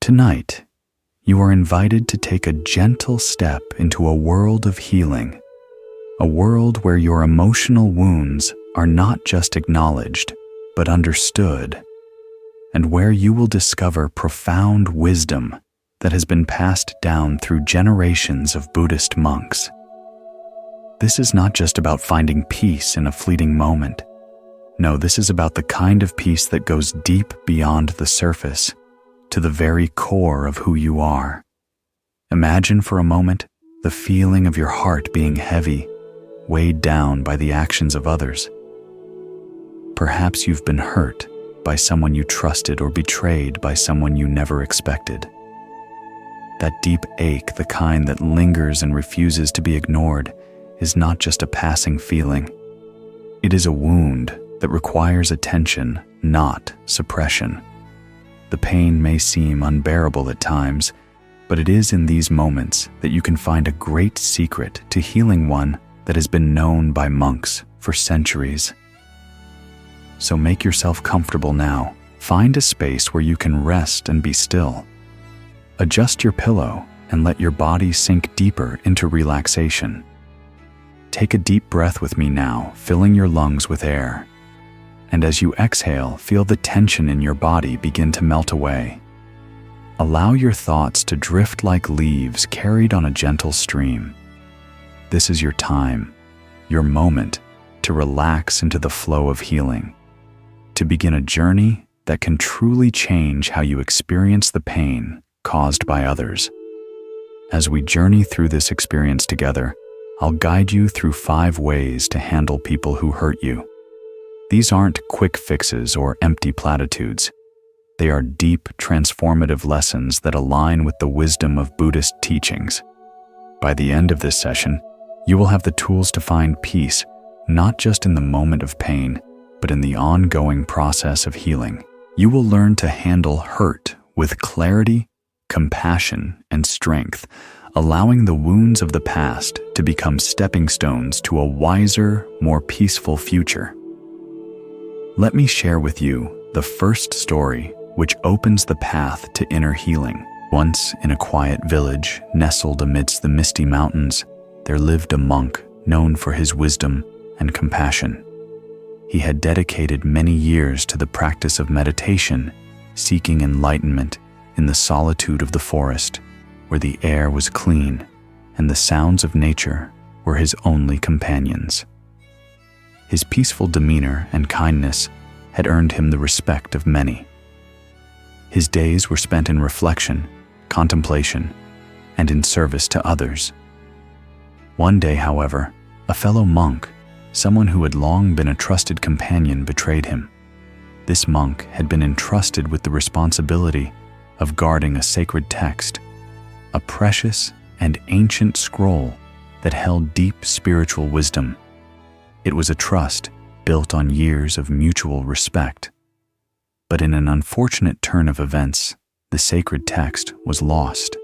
Tonight, you are invited to take a gentle step into a world of healing, a world where your emotional wounds are not just acknowledged, but understood, and where you will discover profound wisdom that has been passed down through generations of Buddhist monks. This is not just about finding peace in a fleeting moment. No, this is about the kind of peace that goes deep beyond the surface, to the very core of who you are. Imagine for a moment the feeling of your heart being heavy, weighed down by the actions of others. Perhaps you've been hurt by someone you trusted or betrayed by someone you never expected. That deep ache, the kind that lingers and refuses to be ignored, is not just a passing feeling. It is a wound that requires attention, not suppression. The pain may seem unbearable at times, but it is in these moments that you can find a great secret to healing one that has been known by monks for centuries. So make yourself comfortable now. Find a space where you can rest and be still. Adjust your pillow and let your body sink deeper into relaxation. Take a deep breath with me now, filling your lungs with air. And as you exhale, feel the tension in your body begin to melt away. Allow your thoughts to drift like leaves carried on a gentle stream. This is your time, your moment to relax into the flow of healing, to begin a journey that can truly change how you experience the pain caused by others. As we journey through this experience together, I'll guide you through 5 ways to handle people who hurt you. These aren't quick fixes or empty platitudes. They are deep, transformative lessons that align with the wisdom of Buddhist teachings. By the end of this session, you will have the tools to find peace, not just in the moment of pain, but in the ongoing process of healing. You will learn to handle hurt with clarity, compassion, and strength, allowing the wounds of the past to become stepping stones to a wiser, more peaceful future. Let me share with you the first story which opens the path to inner healing. Once in a quiet village nestled amidst the misty mountains, there lived a monk known for his wisdom and compassion. He had dedicated many years to the practice of meditation, seeking enlightenment in the solitude of the forest, where the air was clean and the sounds of nature were his only companions. His peaceful demeanor and kindness had earned him the respect of many. His days were spent in reflection, contemplation, and in service to others. One day, however, a fellow monk, someone who had long been a trusted companion, betrayed him. This monk had been entrusted with the responsibility of guarding a sacred text, a precious and ancient scroll that held deep spiritual wisdom. It was a trust built on years of mutual respect. But in an unfortunate turn of events, the sacred text was lost.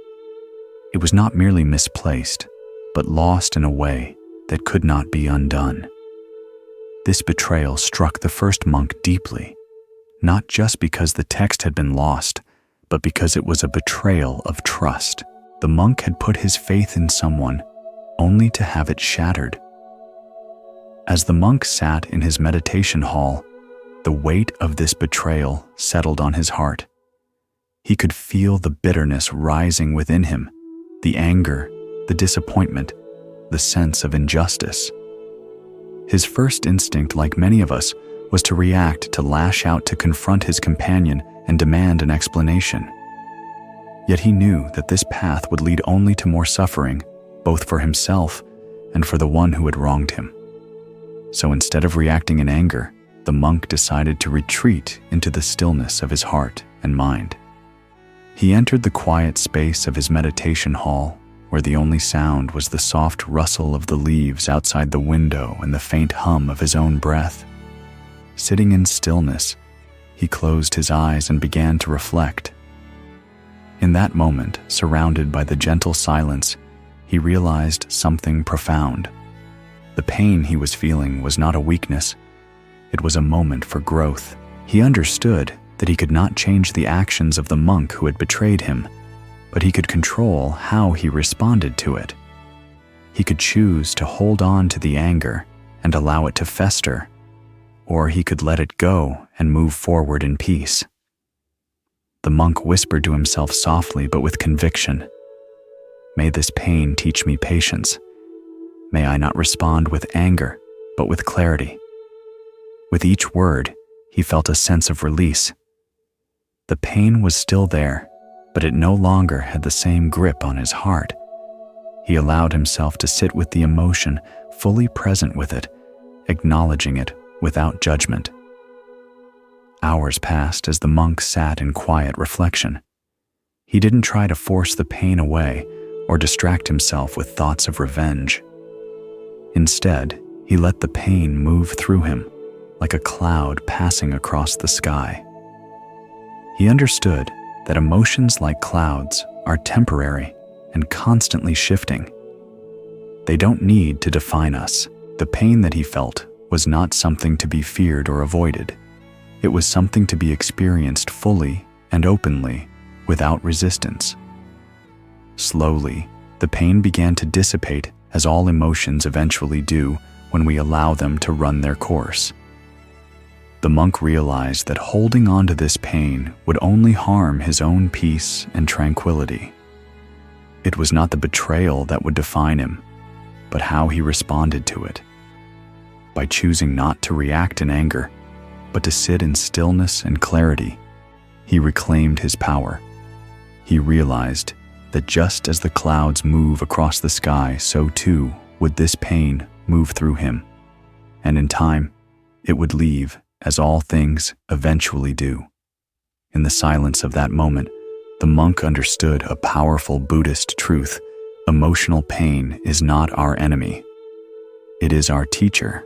It was not merely misplaced, but lost in a way that could not be undone. This betrayal struck the first monk deeply, not just because the text had been lost, but because it was a betrayal of trust. The monk had put his faith in someone only to have it shattered. As the monk sat in his meditation hall, the weight of this betrayal settled on his heart. He could feel the bitterness rising within him, the anger, the disappointment, the sense of injustice. His first instinct, like many of us, was to react, to lash out, to confront his companion and demand an explanation. Yet he knew that this path would lead only to more suffering, both for himself and for the one who had wronged him. So instead of reacting in anger, the monk decided to retreat into the stillness of his heart and mind. He entered the quiet space of his meditation hall, where the only sound was the soft rustle of the leaves outside the window and the faint hum of his own breath. Sitting in stillness, he closed his eyes and began to reflect. In that moment, surrounded by the gentle silence, he realized something profound. The pain he was feeling was not a weakness. It was a moment for growth. He understood that he could not change the actions of the monk who had betrayed him, but he could control how he responded to it. He could choose to hold on to the anger and allow it to fester, or he could let it go and move forward in peace. The monk whispered to himself softly but with conviction, "May this pain teach me patience. May I not respond with anger, but with clarity." With each word, he felt a sense of release. The pain was still there, but it no longer had the same grip on his heart. He allowed himself to sit with the emotion, fully present with it, acknowledging it without judgment. Hours passed as the monk sat in quiet reflection. He didn't try to force the pain away or distract himself with thoughts of revenge. Instead, he let the pain move through him, like a cloud passing across the sky. He understood that emotions like clouds are temporary and constantly shifting. They don't need to define us. The pain that he felt was not something to be feared or avoided. It was something to be experienced fully and openly, without resistance. Slowly, the pain began to dissipate, as all emotions eventually do when we allow them to run their course. The monk realized that holding on to this pain would only harm his own peace and tranquility. It was not the betrayal that would define him, but how he responded to it. By choosing not to react in anger, but to sit in stillness and clarity, he reclaimed his power. He realized that just as the clouds move across the sky, so too would this pain move through him. And in time, it would leave, as all things eventually do. In the silence of that moment, the monk understood a powerful Buddhist truth: emotional pain is not our enemy. It is our teacher.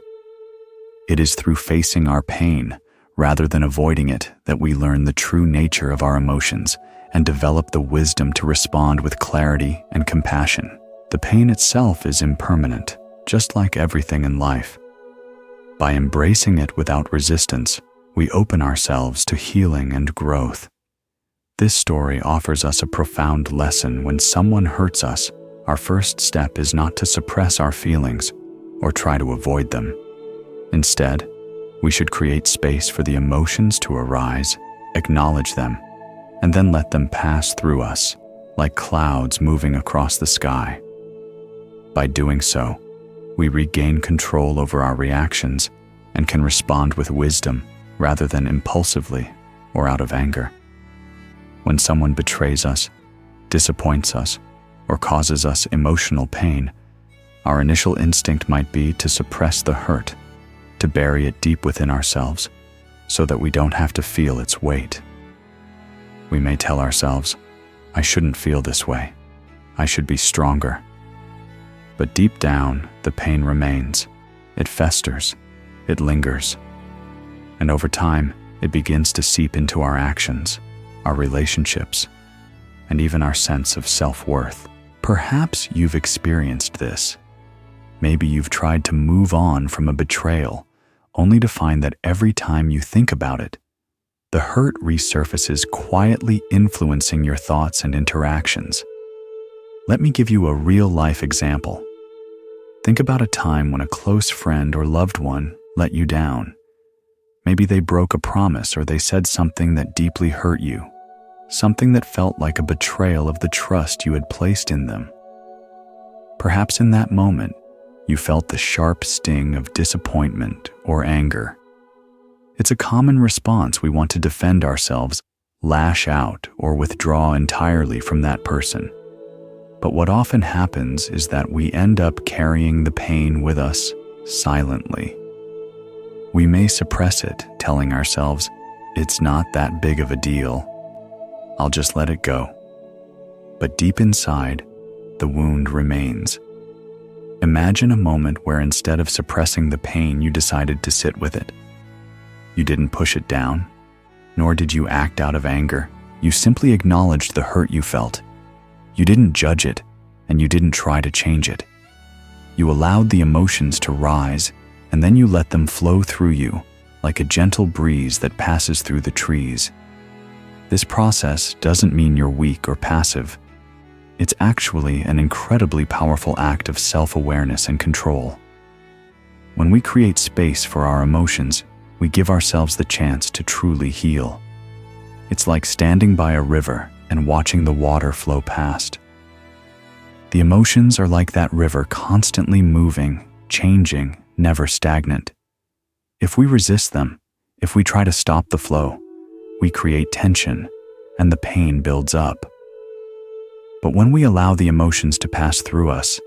It is through facing our pain, rather than avoiding it, that we learn the true nature of our emotions and develop the wisdom to respond with clarity and compassion. The pain itself is impermanent, just like everything in life. By embracing it without resistance, we open ourselves to healing and growth. This story offers us a profound lesson. When someone hurts us, our first step is not to suppress our feelings or try to avoid them. Instead, we should create space for the emotions to arise, acknowledge them, and then let them pass through us, like clouds moving across the sky. By doing so, we regain control over our reactions and can respond with wisdom rather than impulsively or out of anger. When someone betrays us, disappoints us, or causes us emotional pain, our initial instinct might be to suppress the hurt, to bury it deep within ourselves so that we don't have to feel its weight. We may tell ourselves, "I shouldn't feel this way. I should be stronger." But deep down, the pain remains. It festers. It lingers. And over time, it begins to seep into our actions, our relationships, and even our sense of self-worth. Perhaps you've experienced this. Maybe you've tried to move on from a betrayal, only to find that every time you think about it, the hurt resurfaces, quietly influencing your thoughts and interactions. Let me give you a real-life example. Think about a time when a close friend or loved one let you down. Maybe they broke a promise or they said something that deeply hurt you, something that felt like a betrayal of the trust you had placed in them. Perhaps in that moment, you felt the sharp sting of disappointment or anger. It's a common response. We want to defend ourselves, lash out, or withdraw entirely from that person. But what often happens is that we end up carrying the pain with us silently. We may suppress it, telling ourselves, "It's not that big of a deal. I'll just let it go." But deep inside, the wound remains. Imagine a moment where instead of suppressing the pain, you decided to sit with it. You didn't push it down, nor did you act out of anger. You simply acknowledged the hurt you felt. You didn't judge it, and you didn't try to change it. You allowed the emotions to rise, and then you let them flow through you, like a gentle breeze that passes through the trees. This process doesn't mean you're weak or passive. It's actually an incredibly powerful act of self-awareness and control. When we create space for our emotions, we give ourselves the chance to truly heal. It's like standing by a river and watching the water flow past. The emotions are like that river, constantly moving, changing, never stagnant. If we resist them, if we try to stop the flow, we create tension, and the pain builds up. But when we allow the emotions to pass through us,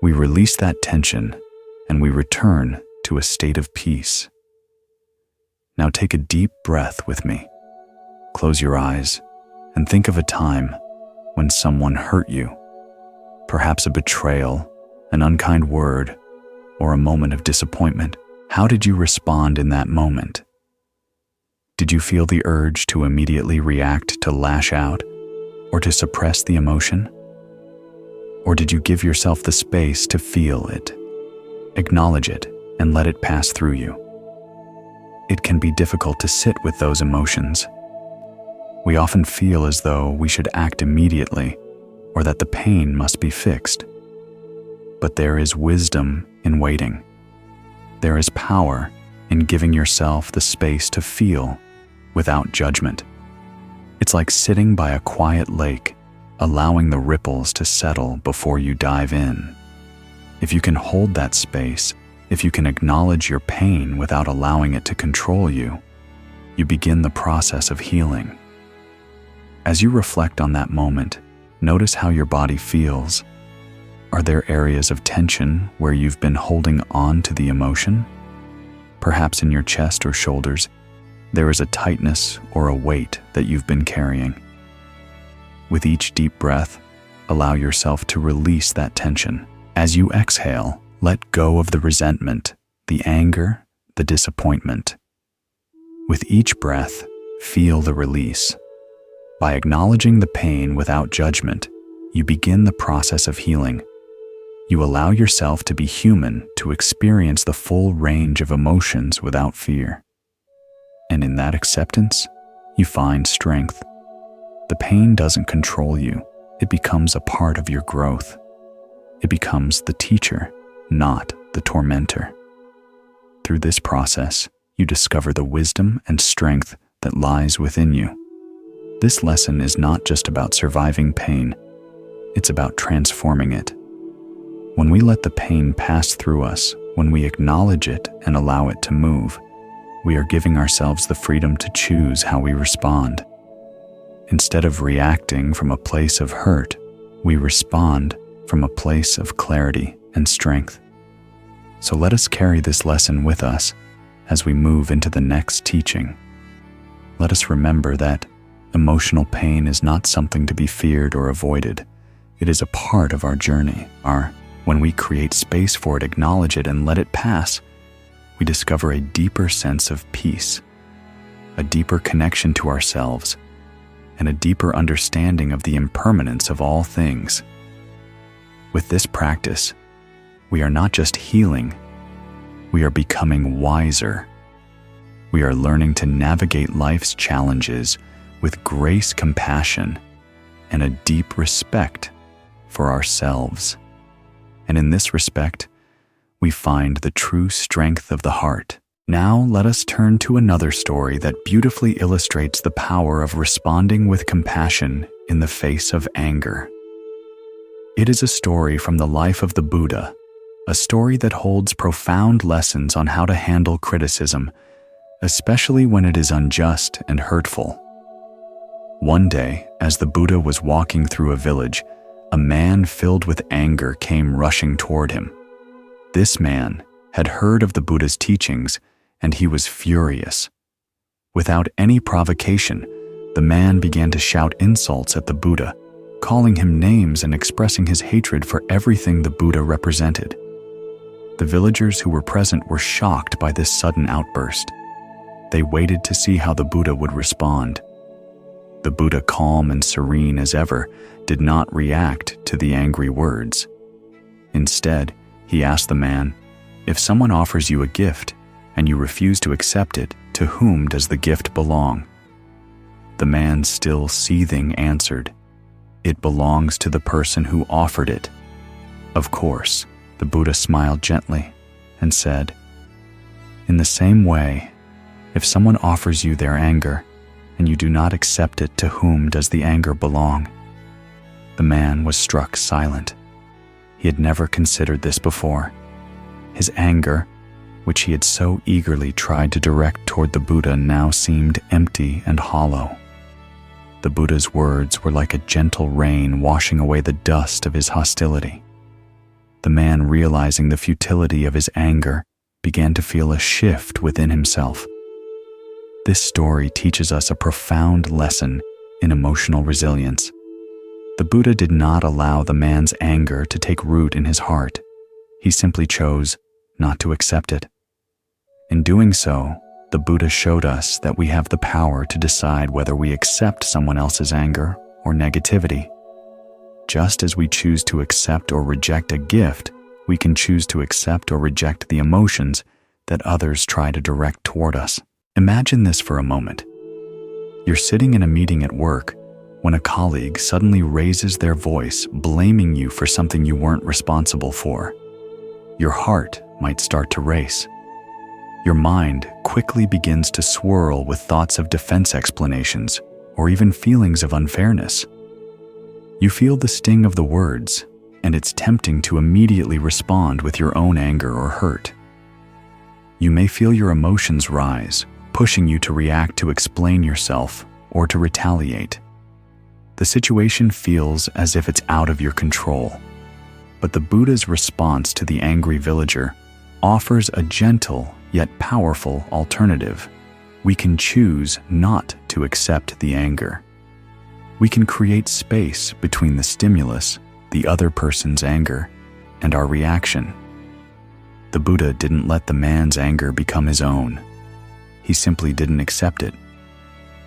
we release that tension, and we return to a state of peace. Now take a deep breath with me. Close your eyes and think of a time when someone hurt you. Perhaps a betrayal, an unkind word, or a moment of disappointment. How did you respond in that moment? Did you feel the urge to immediately react, to lash out, or to suppress the emotion? Or did you give yourself the space to feel it, acknowledge it, and let it pass through you? It can be difficult to sit with those emotions. We often feel as though we should act immediately, or that the pain must be fixed. But there is wisdom in waiting. There is power in giving yourself the space to feel without judgment. It's like sitting by a quiet lake, allowing the ripples to settle before you dive in. If you can hold that space, if you can acknowledge your pain without allowing it to control you, you begin the process of healing. As you reflect on that moment, notice how your body feels. Are there areas of tension where you've been holding on to the emotion? Perhaps in your chest or shoulders, there is a tightness or a weight that you've been carrying. With each deep breath, allow yourself to release that tension. As you exhale, let go of the resentment, the anger, the disappointment. With each breath, feel the release. By acknowledging the pain without judgment, you begin the process of healing. You allow yourself to be human, to experience the full range of emotions without fear. And in that acceptance, you find strength. The pain doesn't control you. It becomes a part of your growth. It becomes the teacher, not the tormentor. Through this process, you discover the wisdom and strength that lies within you. This lesson is not just about surviving pain. It's about transforming it. When we let the pain pass through us, when we acknowledge it and allow it to move, we are giving ourselves the freedom to choose how we respond. Instead of reacting from a place of hurt, we respond from a place of clarity and strength. So let us carry this lesson with us as we move into the next teaching. Let us remember that emotional pain is not something to be feared or avoided. It is a part of our journey. When we create space for it, acknowledge it, and let it pass, we discover a deeper sense of peace, a deeper connection to ourselves, and a deeper understanding of the impermanence of all things. With this practice, we are not just healing, we are becoming wiser. We are learning to navigate life's challenges with grace, compassion, and a deep respect for ourselves. And in this respect, we find the true strength of the heart. Now let us turn to another story that beautifully illustrates the power of responding with compassion in the face of anger. It is a story from the life of the Buddha, a story that holds profound lessons on how to handle criticism, especially when it is unjust and hurtful. One day, as the Buddha was walking through a village, a man filled with anger came rushing toward him. This man had heard of the Buddha's teachings, and he was furious. Without any provocation, the man began to shout insults at the Buddha, calling him names and expressing his hatred for everything the Buddha represented. The villagers who were present were shocked by this sudden outburst. They waited to see how the Buddha would respond. The Buddha, calm and serene as ever, did not react to the angry words. Instead, he asked the man, "If someone offers you a gift and you refuse to accept it, to whom does the gift belong?" The man, still seething, answered, "It belongs to the person who offered it." "Of course," the Buddha smiled gently and said, "In the same way, if someone offers you their anger and you do not accept it, to whom does the anger belong?" The man was struck silent. He had never considered this before. His anger, which he had so eagerly tried to direct toward the Buddha, now seemed empty and hollow. The Buddha's words were like a gentle rain washing away the dust of his hostility. The man, realizing the futility of his anger, began to feel a shift within himself. This story teaches us a profound lesson in emotional resilience. The Buddha did not allow the man's anger to take root in his heart. He simply chose not to accept it. In doing so, the Buddha showed us that we have the power to decide whether we accept someone else's anger or negativity. Just as we choose to accept or reject a gift, we can choose to accept or reject the emotions that others try to direct toward us. Imagine this for a moment. You're sitting in a meeting at work when a colleague suddenly raises their voice, blaming you for something you weren't responsible for. Your heart might start to race. Your mind quickly begins to swirl with thoughts of defense explanations or even feelings of unfairness. You feel the sting of the words, and it's tempting to immediately respond with your own anger or hurt. You may feel your emotions rise, pushing you to react, to explain yourself, or to retaliate. The situation feels as if it's out of your control. But the Buddha's response to the angry villager offers a gentle yet powerful alternative. We can choose not to accept the anger. We can create space between the stimulus, the other person's anger, and our reaction. The Buddha didn't let the man's anger become his own. He simply didn't accept it.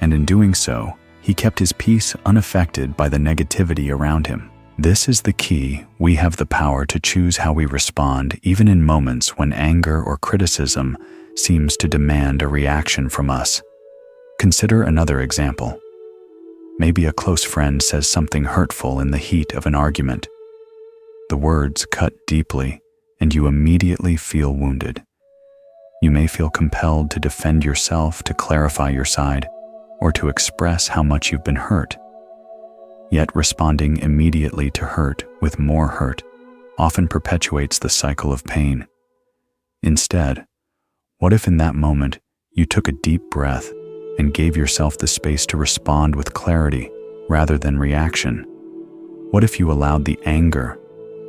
And in doing so, he kept his peace unaffected by the negativity around him. This is the key. We have the power to choose how we respond, even in moments when anger or criticism seems to demand a reaction from us. Consider another example. Maybe a close friend says something hurtful in the heat of an argument. The words cut deeply, and you immediately feel wounded. You may feel compelled to defend yourself, to clarify your side, or to express how much you've been hurt. Yet responding immediately to hurt with more hurt often perpetuates the cycle of pain. Instead, what if in that moment you took a deep breath and gave yourself the space to respond with clarity rather than reaction? What if you allowed the anger,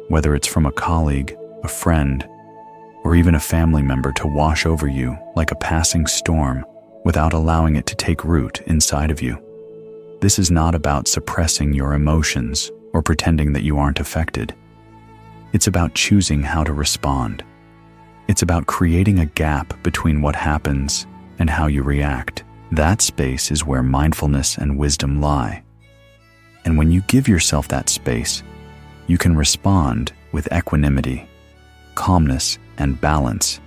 whether it's from a colleague, a friend, or even a family member, to wash over you like a passing storm without allowing it to take root inside of you? This is not about suppressing your emotions or pretending that you aren't affected. It's about choosing how to respond. It's about creating a gap between what happens and how you react. That space is where mindfulness and wisdom lie. And when you give yourself that space, you can respond with equanimity, calmness, and balance,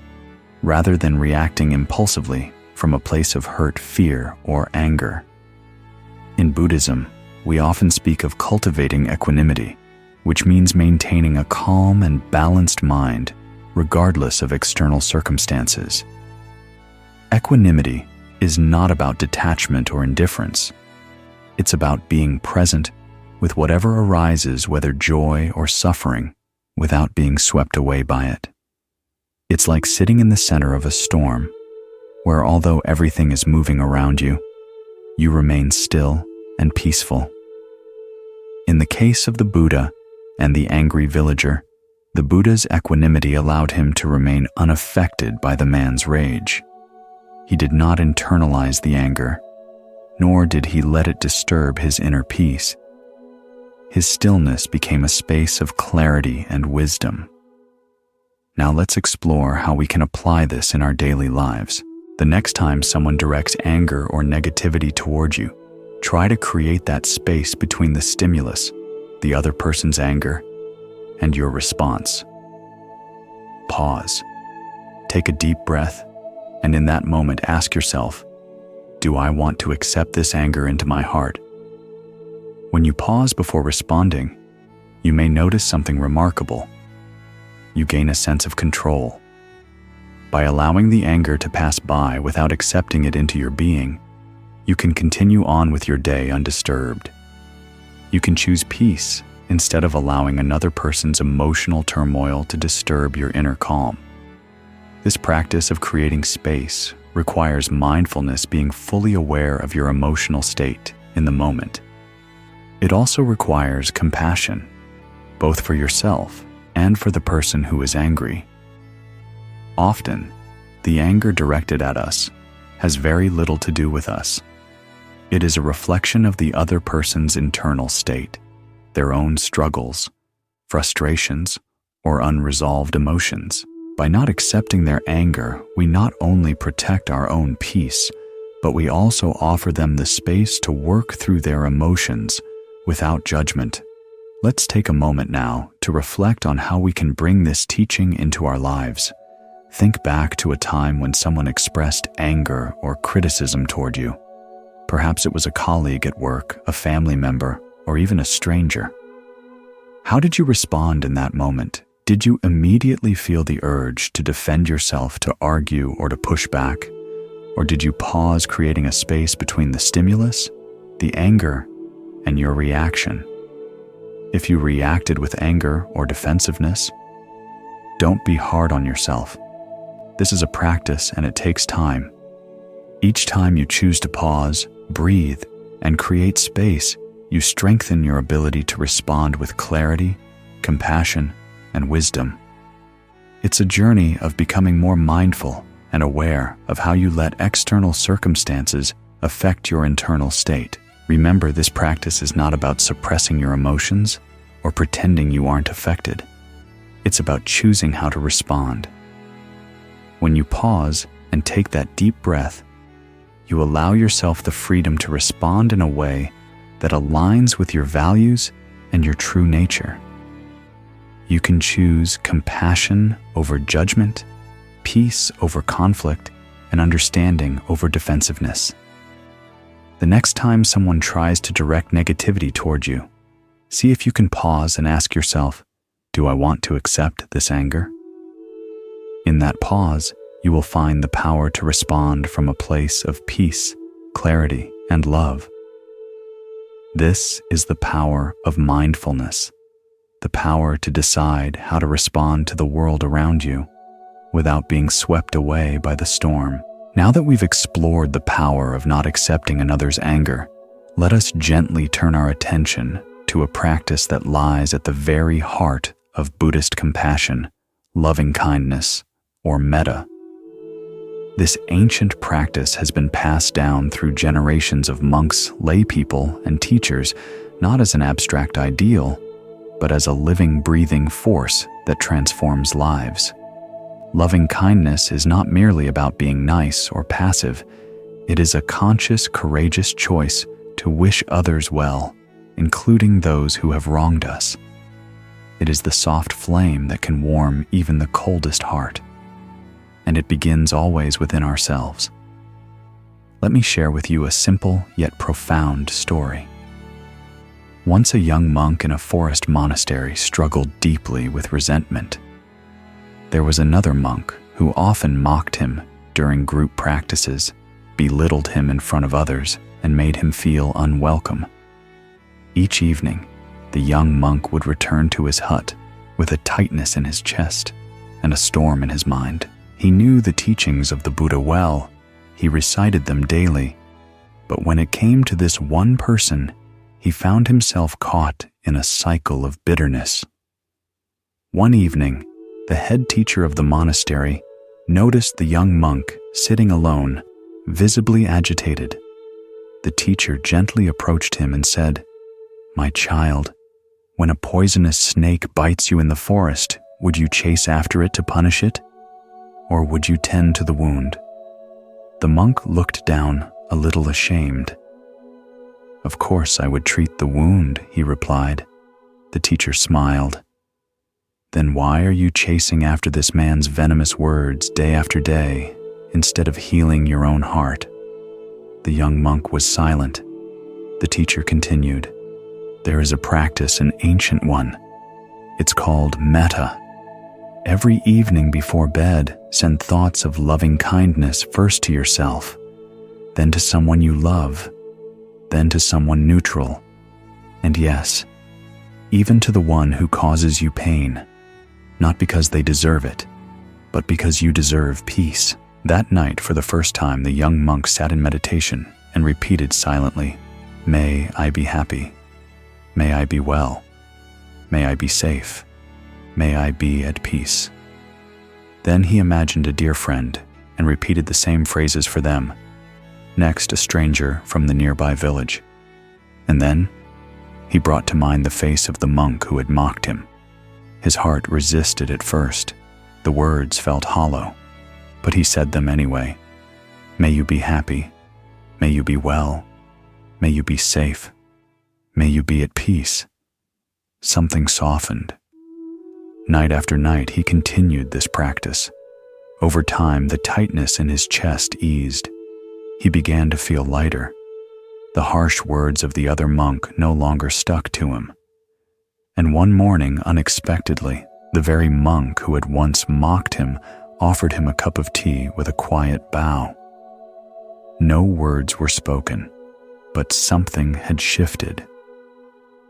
rather than reacting impulsively from a place of hurt, fear, or anger. In Buddhism, we often speak of cultivating equanimity, which means maintaining a calm and balanced mind regardless of external circumstances. Equanimity is not about detachment or indifference. It's about being present with whatever arises, whether joy or suffering, without being swept away by it. It's like sitting in the center of a storm, where although everything is moving around you, you remain still and peaceful. In the case of the Buddha and the angry villager, the Buddha's equanimity allowed him to remain unaffected by the man's rage. He did not internalize the anger, nor did he let it disturb his inner peace. His stillness became a space of clarity and wisdom. Now let's explore how we can apply this in our daily lives. The next time someone directs anger or negativity toward you, try to create that space between the stimulus, the other person's anger, and your response. Pause. Take a deep breath, and in that moment ask yourself, Do I want to accept this anger into my heart? When you pause before responding, you may notice something remarkable. You gain a sense of control. By allowing the anger to pass by without accepting it into your being, you can continue on with your day undisturbed. You can choose peace instead of allowing another person's emotional turmoil to disturb your inner calm. This practice of creating space requires mindfulness, being fully aware of your emotional state in the moment. It also requires compassion, both for yourself and for the person who is angry. Often, the anger directed at us has very little to do with us. It is a reflection of the other person's internal state, their own struggles, frustrations, or unresolved emotions. By not accepting their anger, we not only protect our own peace, but we also offer them the space to work through their emotions without judgment. Let's take a moment now to reflect on how we can bring this teaching into our lives. Think back to a time when someone expressed anger or criticism toward you. Perhaps it was a colleague at work, a family member, or even a stranger. How did you respond in that moment? Did you immediately feel the urge to defend yourself, to argue, or to push back? Or did you pause, creating a space between the stimulus, the anger, and your reaction? If you reacted with anger or defensiveness, don't be hard on yourself. This is a practice and it takes time. Each time you choose to pause, breathe, and create space, you strengthen your ability to respond with clarity, compassion, and wisdom. It's a journey of becoming more mindful and aware of how you let external circumstances affect your internal state. Remember, this practice is not about suppressing your emotions or pretending you aren't affected. It's about choosing how to respond. When you pause and take that deep breath, you allow yourself the freedom to respond in a way that aligns with your values and your true nature. You can choose compassion over judgment, peace over conflict, and understanding over defensiveness. The next time someone tries to direct negativity toward you, see if you can pause and ask yourself, do I want to accept this anger? In that pause, you will find the power to respond from a place of peace, clarity, and love. This is the power of mindfulness, the power to decide how to respond to the world around you without being swept away by the storm. Now that we've explored the power of not accepting another's anger, let us gently turn our attention to a practice that lies at the very heart of Buddhist compassion, loving kindness, or metta. This ancient practice has been passed down through generations of monks, laypeople, and teachers, not as an abstract ideal, but as a living, breathing force that transforms lives. Loving kindness is not merely about being nice or passive. It is a conscious, courageous choice to wish others well, including those who have wronged us. It is the soft flame that can warm even the coldest heart. And it begins always within ourselves. Let me share with you a simple yet profound story. Once a young monk in a forest monastery struggled deeply with resentment. There was another monk who often mocked him during group practices, belittled him in front of others, and made him feel unwelcome. Each evening, the young monk would return to his hut with a tightness in his chest and a storm in his mind. He knew the teachings of the Buddha well. He recited them daily. But when it came to this one person, he found himself caught in a cycle of bitterness. One evening, the head teacher of the monastery noticed the young monk sitting alone, visibly agitated. The teacher gently approached him and said, "My child, when a poisonous snake bites you in the forest, would you chase after it to punish it? Or would you tend to the wound?" The monk looked down, a little ashamed. "Of course I would treat the wound," he replied. The teacher smiled. "Then why are you chasing after this man's venomous words day after day, instead of healing your own heart?" The young monk was silent. The teacher continued, "There is a practice, an ancient one. It's called metta. Every evening before bed, send thoughts of loving kindness first to yourself, then to someone you love, then to someone neutral, and yes, even to the one who causes you pain, not because they deserve it, but because you deserve peace." That night, for the first time, the young monk sat in meditation and repeated silently, "May I be happy. May I be well. May I be safe. May I be at peace." Then he imagined a dear friend and repeated the same phrases for them. Next, a stranger from the nearby village. And then he brought to mind the face of the monk who had mocked him. His heart resisted at first. The words felt hollow, but he said them anyway. "May you be happy. May you be well. May you be safe. May you be at peace." Something softened. Night after night, he continued this practice. Over time, the tightness in his chest eased. He began to feel lighter. The harsh words of the other monk no longer stuck to him. And one morning, unexpectedly, the very monk who had once mocked him offered him a cup of tea with a quiet bow. No words were spoken, but something had shifted.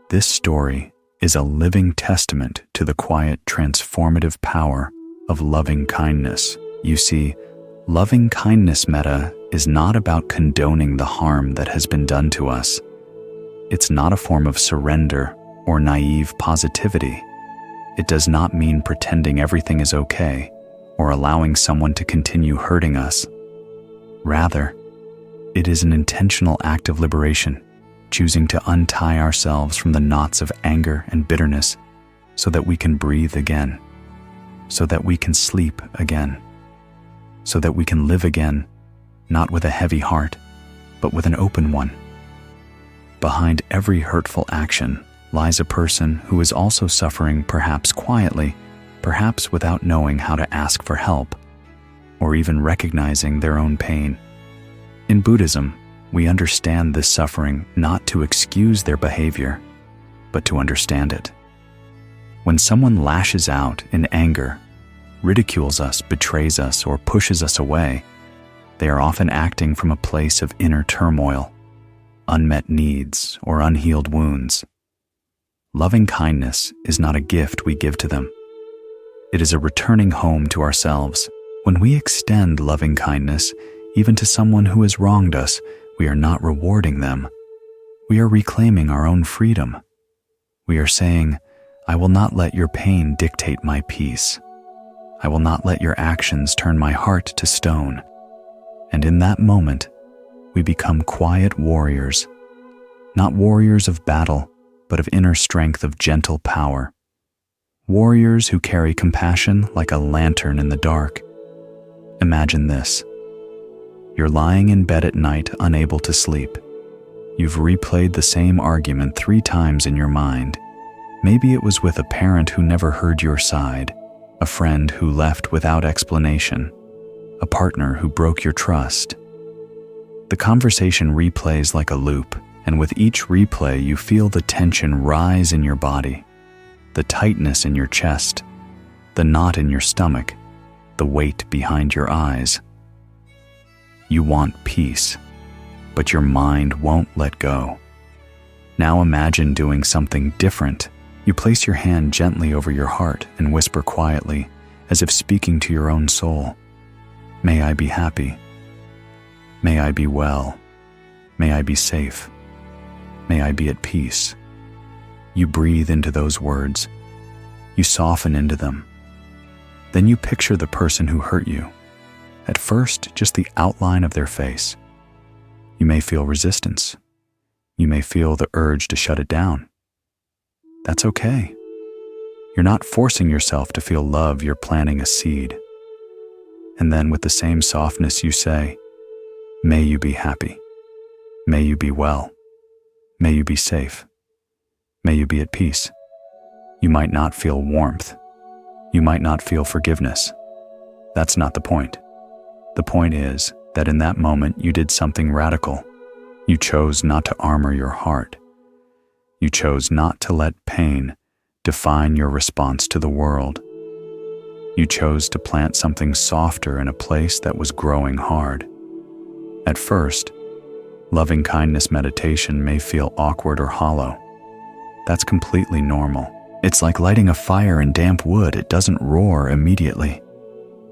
This story is a living testament to the quiet, transformative power of loving kindness. You see, loving kindness metta is not about condoning the harm that has been done to us. It's not a form of surrender or naive positivity. It does not mean pretending everything is okay or allowing someone to continue hurting us. Rather, it is an intentional act of liberation, choosing to untie ourselves from the knots of anger and bitterness so that we can breathe again, so that we can sleep again, so that we can live again, not with a heavy heart, but with an open one. Behind every hurtful action lies a person who is also suffering, perhaps quietly, perhaps without knowing how to ask for help, or even recognizing their own pain. In Buddhism, we understand this suffering not to excuse their behavior, but to understand it. When someone lashes out in anger, ridicules us, betrays us, or pushes us away, they are often acting from a place of inner turmoil, unmet needs, or unhealed wounds. Loving kindness is not a gift we give to them. It is a returning home to ourselves. When we extend loving kindness, even to someone who has wronged us, we are not rewarding them. We are reclaiming our own freedom. We are saying, "I will not let your pain dictate my peace. I will not let your actions turn my heart to stone." And in that moment, we become quiet warriors, not warriors of battle, but of inner strength, of gentle power. Warriors who carry compassion like a lantern in the dark. Imagine this. You're lying in bed at night, unable to sleep. You've replayed the same argument 3 times in your mind. Maybe it was with a parent who never heard your side, a friend who left without explanation, a partner who broke your trust. The conversation replays like a loop, and with each replay you feel the tension rise in your body, the tightness in your chest, the knot in your stomach, the weight behind your eyes. You want peace, but your mind won't let go. Now imagine doing something different. You place your hand gently over your heart and whisper quietly, as if speaking to your own soul, "May I be happy. May I be well. May I be safe. May I be at peace." You breathe into those words. You soften into them. Then you picture the person who hurt you. At first, just the outline of their face. You may feel resistance. You may feel the urge to shut it down. That's okay. You're not forcing yourself to feel love, you're planting a seed. And then with the same softness you say, "May you be happy. May you be well. May you be safe. May you be at peace." You might not feel warmth. You might not feel forgiveness. That's not the point. The point is, that in that moment you did something radical. You chose not to armor your heart. You chose not to let pain define your response to the world. You chose to plant something softer in a place that was growing hard. At first, loving kindness meditation may feel awkward or hollow. That's completely normal. It's like lighting a fire in damp wood. It doesn't roar immediately.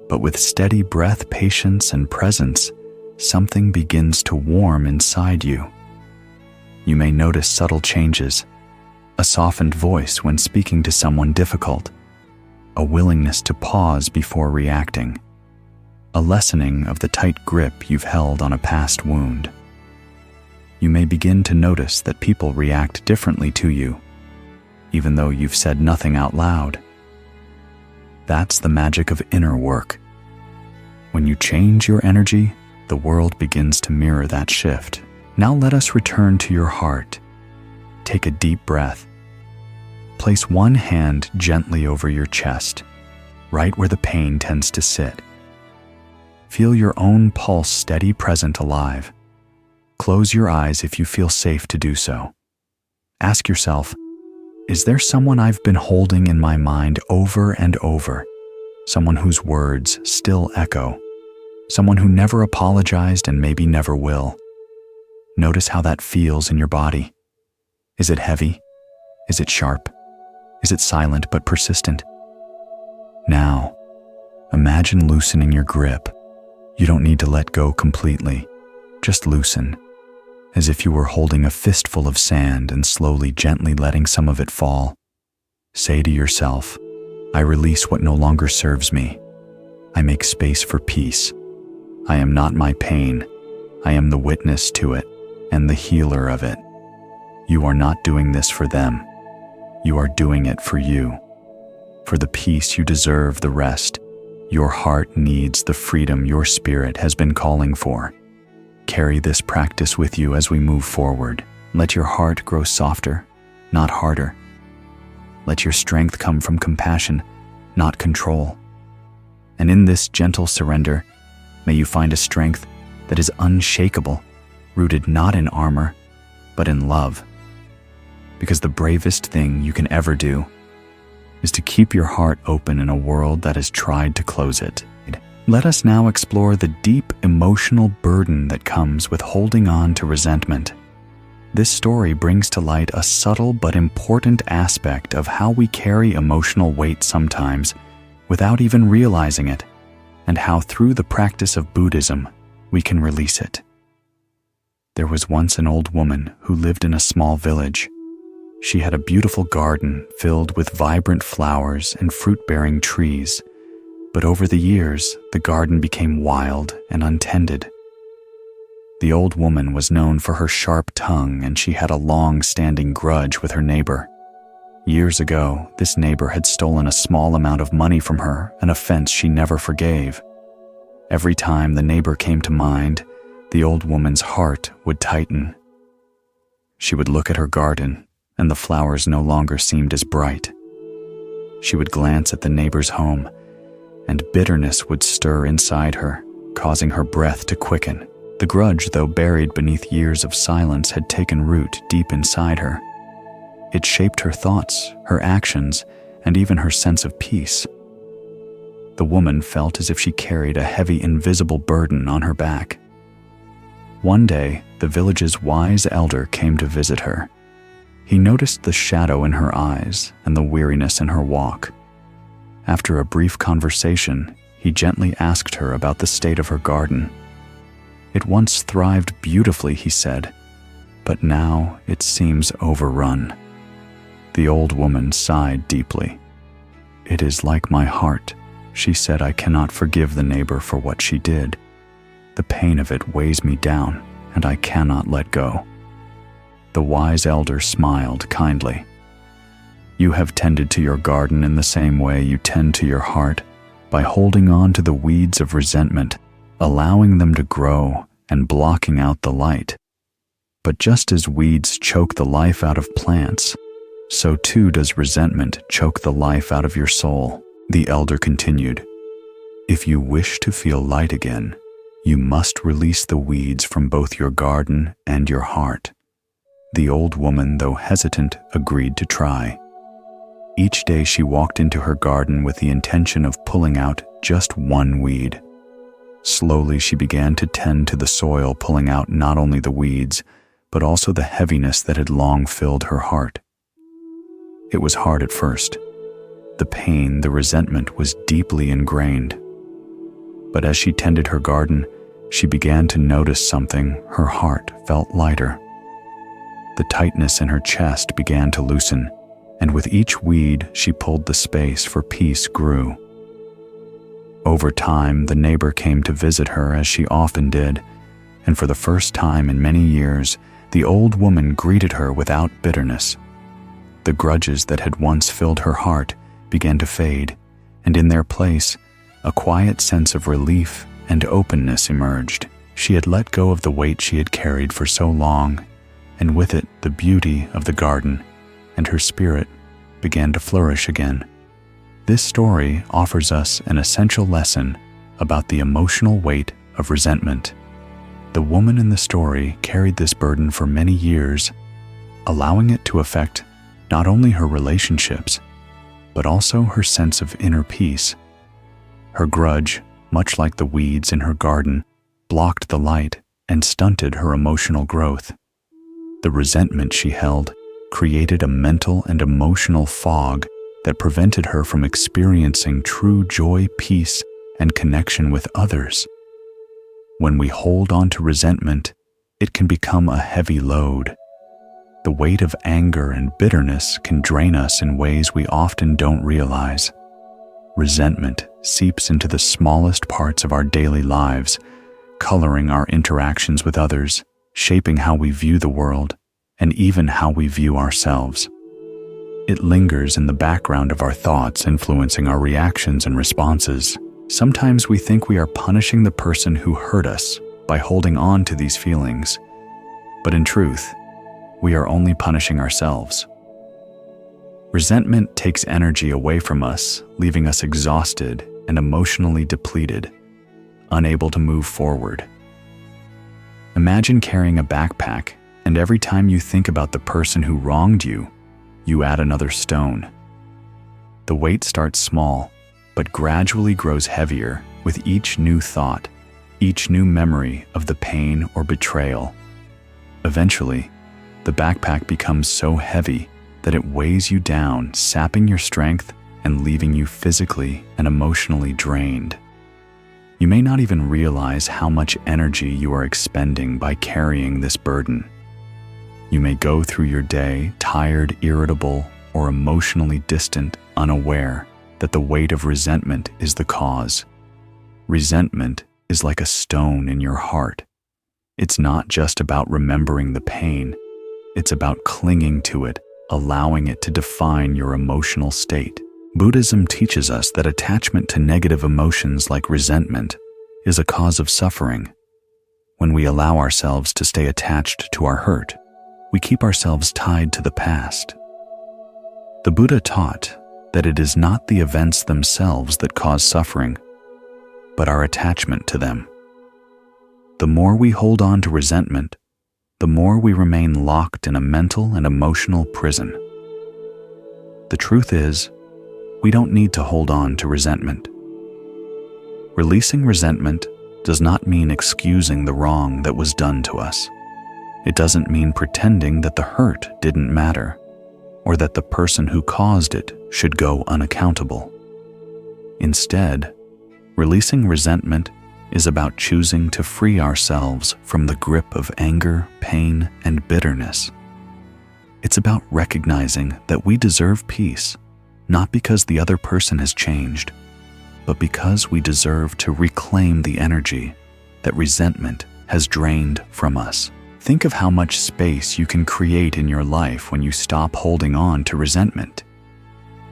But with steady breath, patience, and presence, something begins to warm inside you. You may notice subtle changes, a softened voice when speaking to someone difficult, a willingness to pause before reacting, a lessening of the tight grip you've held on a past wound. You may begin to notice that people react differently to you, even though you've said nothing out loud. That's the magic of inner work. When you change your energy, the world begins to mirror that shift. Now let us return to your heart. Take a deep breath. Place one hand gently over your chest, right where the pain tends to sit. Feel your own pulse steady, present, alive. Close your eyes if you feel safe to do so. Ask yourself, is there someone I've been holding in my mind over and over? Someone whose words still echo. Someone who never apologized and maybe never will. Notice how that feels in your body. Is it heavy? Is it sharp? Is it silent but persistent? Now, imagine loosening your grip. You don't need to let go completely. Just loosen, as if you were holding a fistful of sand and slowly, gently letting some of it fall. Say to yourself, I release what no longer serves me. I make space for peace. I am not my pain. I am the witness to it and the healer of it. You are not doing this for them. You are doing it for you. For the peace you deserve, the rest. Your heart needs the freedom your spirit has been calling for. Carry this practice with you as we move forward. Let your heart grow softer, not harder. Let your strength come from compassion, not control. And in this gentle surrender, may you find a strength that is unshakable, rooted not in armor, but in love. Because the bravest thing you can ever do is to keep your heart open in a world that has tried to close it. Let us now explore the deep emotional burden that comes with holding on to resentment. This story brings to light a subtle but important aspect of how we carry emotional weight sometimes without even realizing it, and how through the practice of Buddhism we can release it. There was once an old woman who lived in a small village. She had a beautiful garden filled with vibrant flowers and fruit-bearing trees, but over the years, the garden became wild and untended. The old woman was known for her sharp tongue, and she had a long-standing grudge with her neighbor. Years ago, this neighbor had stolen a small amount of money from her, an offense she never forgave. Every time the neighbor came to mind, the old woman's heart would tighten. She would look at her garden, and the flowers no longer seemed as bright. She would glance at the neighbor's home, and bitterness would stir inside her, causing her breath to quicken. The grudge, though buried beneath years of silence, had taken root deep inside her. It shaped her thoughts, her actions, and even her sense of peace. The woman felt as if she carried a heavy, invisible burden on her back. One day, the village's wise elder came to visit her. He noticed the shadow in her eyes and the weariness in her walk. After a brief conversation, he gently asked her about the state of her garden. It once thrived beautifully, he said, but now it seems overrun. The old woman sighed deeply. It is like my heart, she said. I cannot forgive the neighbor for what she did. The pain of it weighs me down, and I cannot let go. The wise elder smiled kindly. You have tended to your garden in the same way you tend to your heart, by holding on to the weeds of resentment, allowing them to grow and blocking out the light. But just as weeds choke the life out of plants, so too does resentment choke the life out of your soul. The elder continued, if you wish to feel light again, You must release the weeds from both your garden and your heart. The old woman, though hesitant, agreed to try. Each day she walked into her garden with the intention of pulling out just one weed. Slowly she began to tend to the soil, pulling out not only the weeds, but also the heaviness that had long filled her heart. It was hard at first. The pain, the resentment was deeply ingrained. But as she tended her garden, she began to notice something. Her heart felt lighter. The tightness in her chest began to loosen, and with each weed she pulled, the space for peace grew. Over time, the neighbor came to visit her, as she often did, and for the first time in many years, the old woman greeted her without bitterness. The grudges that had once filled her heart began to fade, and in their place, a quiet sense of relief and openness emerged. She had let go of the weight she had carried for so long, and with it the beauty of the garden, and her spirit began to flourish again. This story offers us an essential lesson about the emotional weight of resentment. The woman in the story carried this burden for many years, allowing it to affect not only her relationships, but also her sense of inner peace. Her grudge, much like the weeds in her garden, blocked the light and stunted her emotional growth. The resentment she held created a mental and emotional fog that prevented her from experiencing true joy, peace, and connection with others. When we hold on to resentment, it can become a heavy load. The weight of anger and bitterness can drain us in ways we often don't realize. Resentment seeps into the smallest parts of our daily lives, coloring our interactions with others, shaping how we view the world, and even how we view ourselves. It lingers in the background of our thoughts, influencing our reactions and responses. Sometimes we think we are punishing the person who hurt us by holding on to these feelings, but in truth, we are only punishing ourselves. Resentment takes energy away from us, leaving us exhausted and emotionally depleted, unable to move forward. Imagine carrying a backpack, and every time you think about the person who wronged you, you add another stone. The weight starts small, but gradually grows heavier with each new thought, each new memory of the pain or betrayal. Eventually, the backpack becomes so heavy that it weighs you down, sapping your strength and leaving you physically and emotionally drained. You may not even realize how much energy you are expending by carrying this burden. You may go through your day tired, irritable, or emotionally distant, unaware that the weight of resentment is the cause. Resentment is like a stone in your heart. It's not just about remembering the pain. It's about clinging to it, allowing it to define your emotional state. Buddhism teaches us that attachment to negative emotions like resentment is a cause of suffering. When we allow ourselves to stay attached to our hurt, we keep ourselves tied to the past. The Buddha taught that it is not the events themselves that cause suffering, but our attachment to them. The more we hold on to resentment, the more we remain locked in a mental and emotional prison. The truth is, we don't need to hold on to resentment. Releasing resentment does not mean excusing the wrong that was done to us. It doesn't mean pretending that the hurt didn't matter, or that the person who caused it should go unaccountable. Instead, releasing resentment is about choosing to free ourselves from the grip of anger, pain, and bitterness. It's about recognizing that we deserve peace, not because the other person has changed, but because we deserve to reclaim the energy that resentment has drained from us. Think of how much space you can create in your life when you stop holding on to resentment.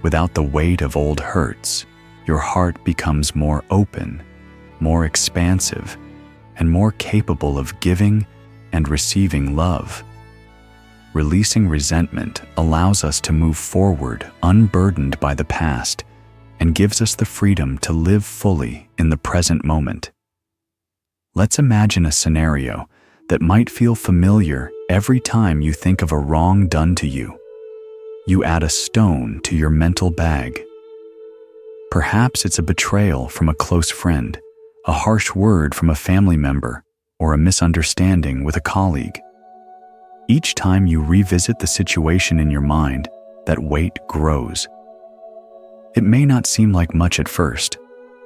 Without the weight of old hurts, your heart becomes more open, more expansive, and more capable of giving and receiving love. Releasing resentment allows us to move forward unburdened by the past and gives us the freedom to live fully in the present moment. Let's imagine a scenario that might feel familiar every time you think of a wrong done to you. You add a stone to your mental bag. Perhaps it's a betrayal from a close friend, a harsh word from a family member, or a misunderstanding with a colleague. Each time you revisit the situation in your mind, that weight grows. It may not seem like much at first,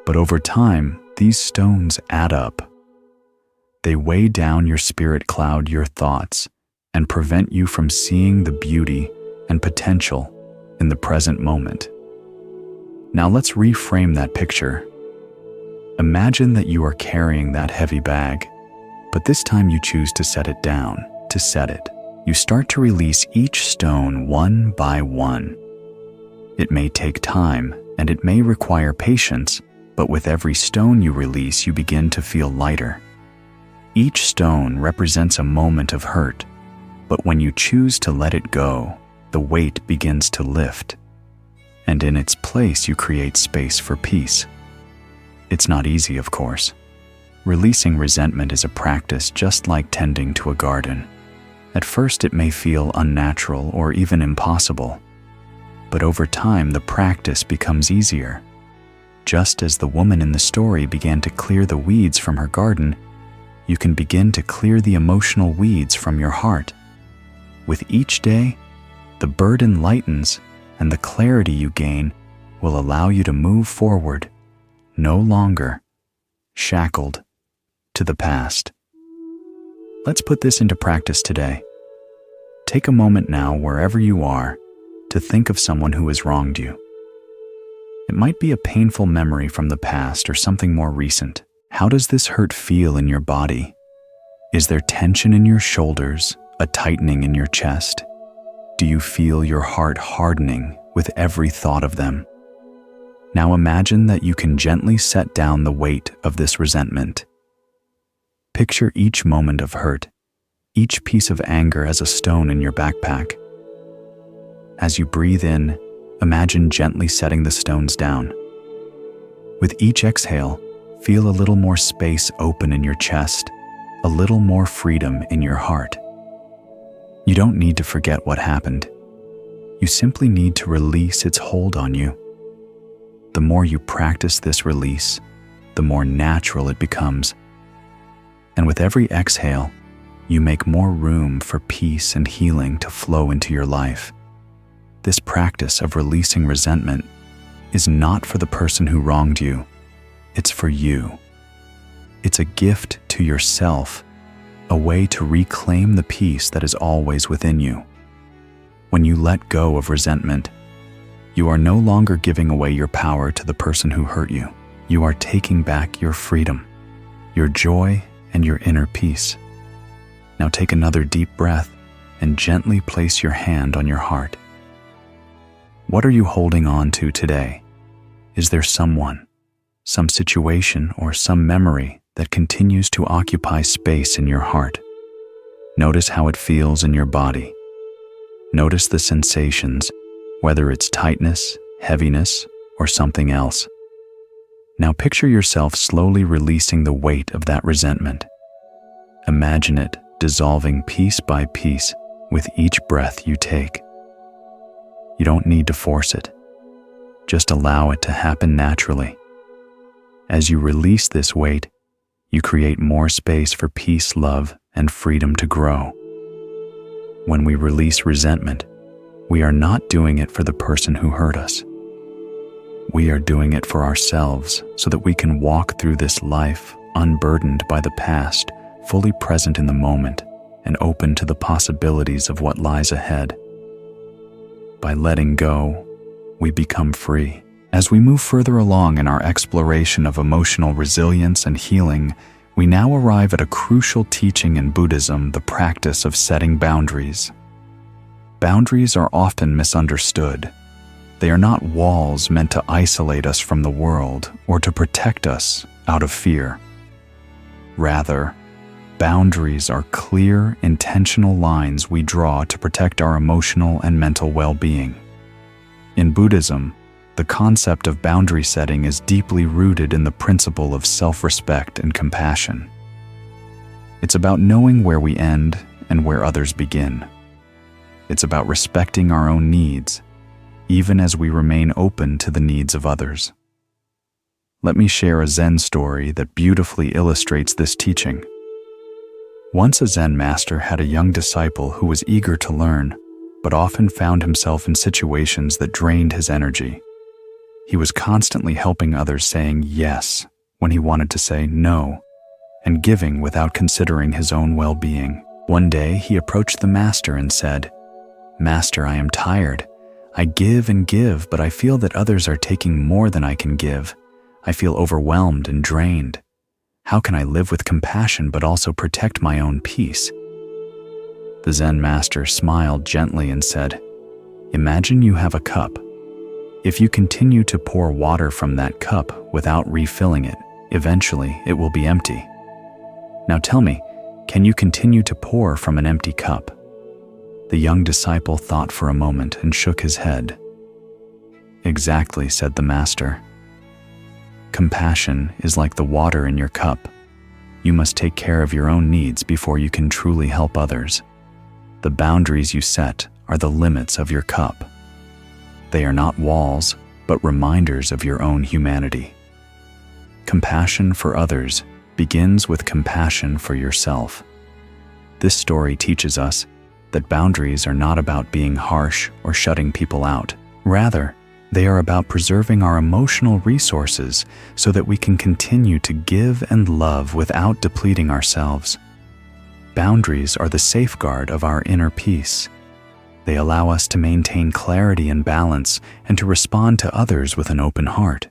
but over time, these stones add up. They weigh down your spirit, cloud your thoughts, and prevent you from seeing the beauty and potential in the present moment. Now let's reframe that picture. Imagine that you are carrying that heavy bag, but this time you choose to set it down. To set it, you start to release each stone one by one. It may take time and it may require patience, but with every stone you release, you begin to feel lighter. Each stone represents a moment of hurt, but when you choose to let it go, the weight begins to lift, and in its place you create space for peace. It's not easy, of course. Releasing resentment is a practice just like tending to a garden. At first it may feel unnatural or even impossible, but over time the practice becomes easier. Just as the woman in the story began to clear the weeds from her garden, you can begin to clear the emotional weeds from your heart. With each day, the burden lightens, and the clarity you gain will allow you to move forward, no longer shackled to the past. Let's put this into practice today. Take a moment now, wherever you are, to think of someone who has wronged you. It might be a painful memory from the past or something more recent. How does this hurt feel in your body? Is there tension in your shoulders, a tightening in your chest? Do you feel your heart hardening with every thought of them? Now imagine that you can gently set down the weight of this resentment. Picture each moment of hurt, each piece of anger as a stone in your backpack. As you breathe in, imagine gently setting the stones down. With each exhale, feel a little more space open in your chest, a little more freedom in your heart. You don't need to forget what happened. You simply need to release its hold on you. The more you practice this release, the more natural it becomes. And with every exhale, you make more room for peace and healing to flow into your life. This practice of releasing resentment is not for the person who wronged you. It's for you. It's a gift to yourself, a way to reclaim the peace that is always within you. When you let go of resentment, you are no longer giving away your power to the person who hurt you. You are taking back your freedom, your joy, and your inner peace. Now take another deep breath and gently place your hand on your heart. What are you holding on to today? Is there someone, some situation, or some memory that continues to occupy space in your heart? Notice how it feels in your body. Notice the sensations, whether it's tightness, heaviness, or something else. Now picture yourself slowly releasing the weight of that resentment. Imagine it dissolving piece by piece with each breath you take. You don't need to force it. Just allow it to happen naturally. As you release this weight, you create more space for peace, love, and freedom to grow. When we release resentment, we are not doing it for the person who hurt us. We are doing it for ourselves so that we can walk through this life unburdened by the past, fully present in the moment, and open to the possibilities of what lies ahead. By letting go, we become free. As we move further along in our exploration of emotional resilience and healing, we now arrive at a crucial teaching in Buddhism, the practice of setting boundaries. Boundaries are often misunderstood. They are not walls meant to isolate us from the world or to protect us out of fear. Rather, boundaries are clear, intentional lines we draw to protect our emotional and mental well-being. In Buddhism, the concept of boundary setting is deeply rooted in the principle of self-respect and compassion. It's about knowing where we end and where others begin. It's about respecting our own needs, even as we remain open to the needs of others. Let me share a Zen story that beautifully illustrates this teaching. Once a Zen master had a young disciple who was eager to learn, but often found himself in situations that drained his energy. He was constantly helping others, saying yes when he wanted to say no, and giving without considering his own well-being. One day he approached the master and said, "Master, I am tired. I give and give, but I feel that others are taking more than I can give. I feel overwhelmed and drained. How can I live with compassion but also protect my own peace?" The Zen master smiled gently and said, "Imagine you have a cup. If you continue to pour water from that cup without refilling it, eventually it will be empty. Now tell me, can you continue to pour from an empty cup?" The young disciple thought for a moment and shook his head. "Exactly," said the master. "Compassion is like the water in your cup. You must take care of your own needs before you can truly help others. The boundaries you set are the limits of your cup. They are not walls, but reminders of your own humanity. Compassion for others begins with compassion for yourself." This story teaches us that boundaries are not about being harsh or shutting people out. Rather, they are about preserving our emotional resources so that we can continue to give and love without depleting ourselves. Boundaries are the safeguard of our inner peace. They allow us to maintain clarity and balance and to respond to others with an open heart.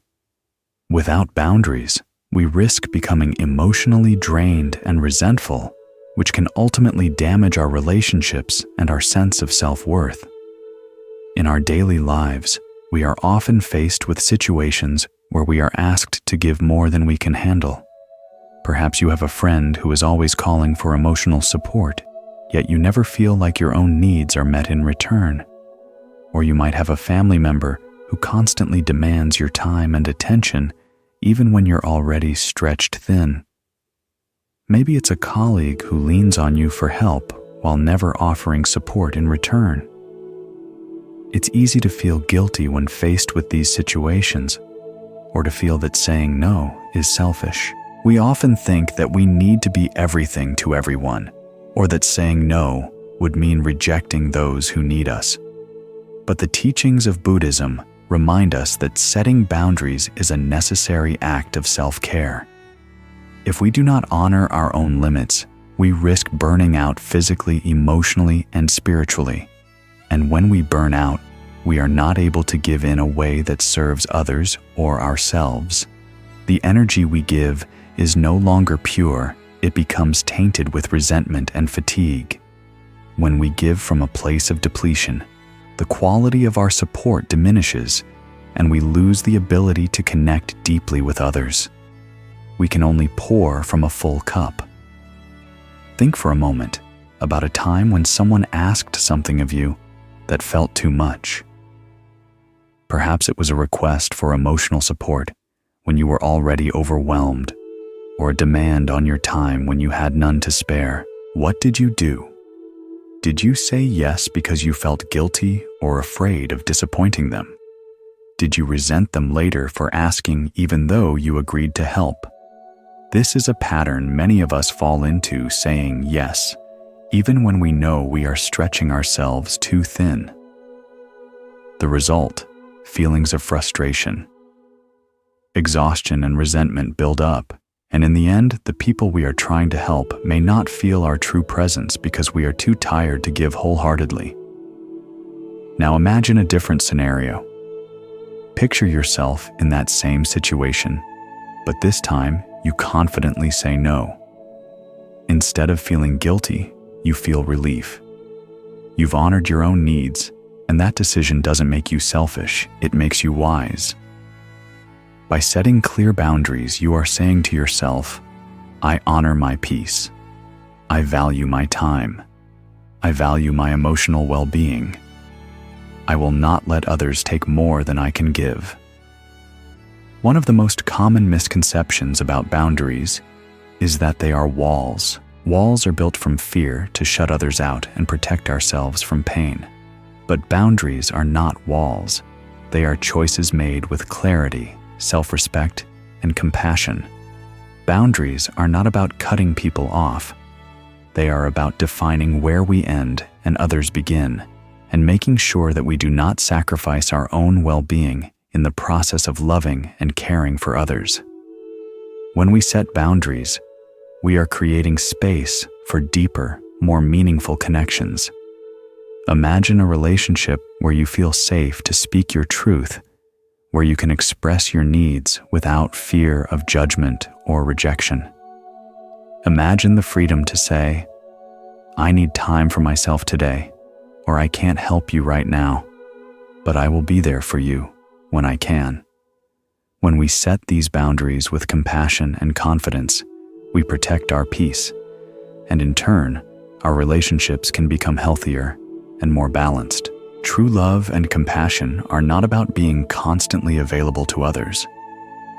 Without boundaries, we risk becoming emotionally drained and resentful, which can ultimately damage our relationships and our sense of self-worth. In our daily lives, we are often faced with situations where we are asked to give more than we can handle. Perhaps you have a friend who is always calling for emotional support, yet you never feel like your own needs are met in return. Or you might have a family member who constantly demands your time and attention, even when you're already stretched thin. Maybe it's a colleague who leans on you for help while never offering support in return. It's easy to feel guilty when faced with these situations, or to feel that saying no is selfish. We often think that we need to be everything to everyone, or that saying no would mean rejecting those who need us. But the teachings of Buddhism remind us that setting boundaries is a necessary act of self-care. If we do not honor our own limits, we risk burning out physically, emotionally, and spiritually. And when we burn out, we are not able to give in a way that serves others or ourselves. The energy we give is no longer pure, it becomes tainted with resentment and fatigue. When we give from a place of depletion, the quality of our support diminishes, and we lose the ability to connect deeply with others. We can only pour from a full cup. Think for a moment about a time when someone asked something of you that felt too much. Perhaps it was a request for emotional support when you were already overwhelmed, or a demand on your time when you had none to spare. What did you do? Did you say yes because you felt guilty or afraid of disappointing them? Did you resent them later for asking even though you agreed to help? This is a pattern many of us fall into, saying yes, even when we know we are stretching ourselves too thin. The result: feelings of frustration, exhaustion, and resentment build up, and in the end, the people we are trying to help may not feel our true presence because we are too tired to give wholeheartedly. Now imagine a different scenario. Picture yourself in that same situation, but this time you confidently say no. Instead of feeling guilty, you feel relief. You've honored your own needs, and that decision doesn't make you selfish, it makes you wise. By setting clear boundaries, you are saying to yourself, I honor my peace. I value my time. I value my emotional well-being. I will not let others take more than I can give. One of the most common misconceptions about boundaries is that they are walls Walls are built from fear to shut others out and protect ourselves from pain. But boundaries are not walls. They are choices made with clarity, self-respect, and compassion. Boundaries are not about cutting people off. They are about defining where we end and others begin, and making sure that we do not sacrifice our own well-being in the process of loving and caring for others. When we set boundaries, we are creating space for deeper, more meaningful connections. Imagine a relationship where you feel safe to speak your truth, where you can express your needs without fear of judgment or rejection. Imagine the freedom to say, "I need time for myself today," or "I can't help you right now, but I will be there for you when I can." When we set these boundaries with compassion and confidence, we protect our peace, and in turn, our relationships can become healthier and more balanced. True love and compassion are not about being constantly available to others.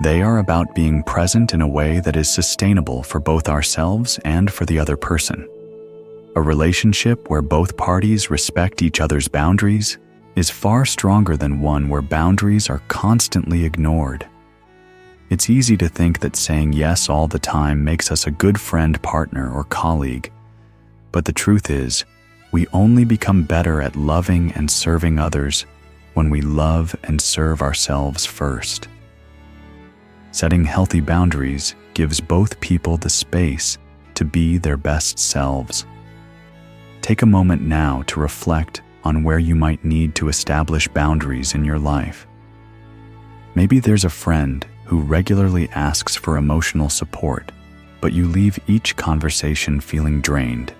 They are about being present in a way that is sustainable for both ourselves and for the other person. A relationship where both parties respect each other's boundaries is far stronger than one where boundaries are constantly ignored. It's easy to think that saying yes all the time makes us a good friend, partner, or colleague, but the truth is, we only become better at loving and serving others when we love and serve ourselves first. Setting healthy boundaries gives both people the space to be their best selves. Take a moment now to reflect on where you might need to establish boundaries in your life. Maybe there's a friend who regularly asks for emotional support, but you leave each conversation feeling drained.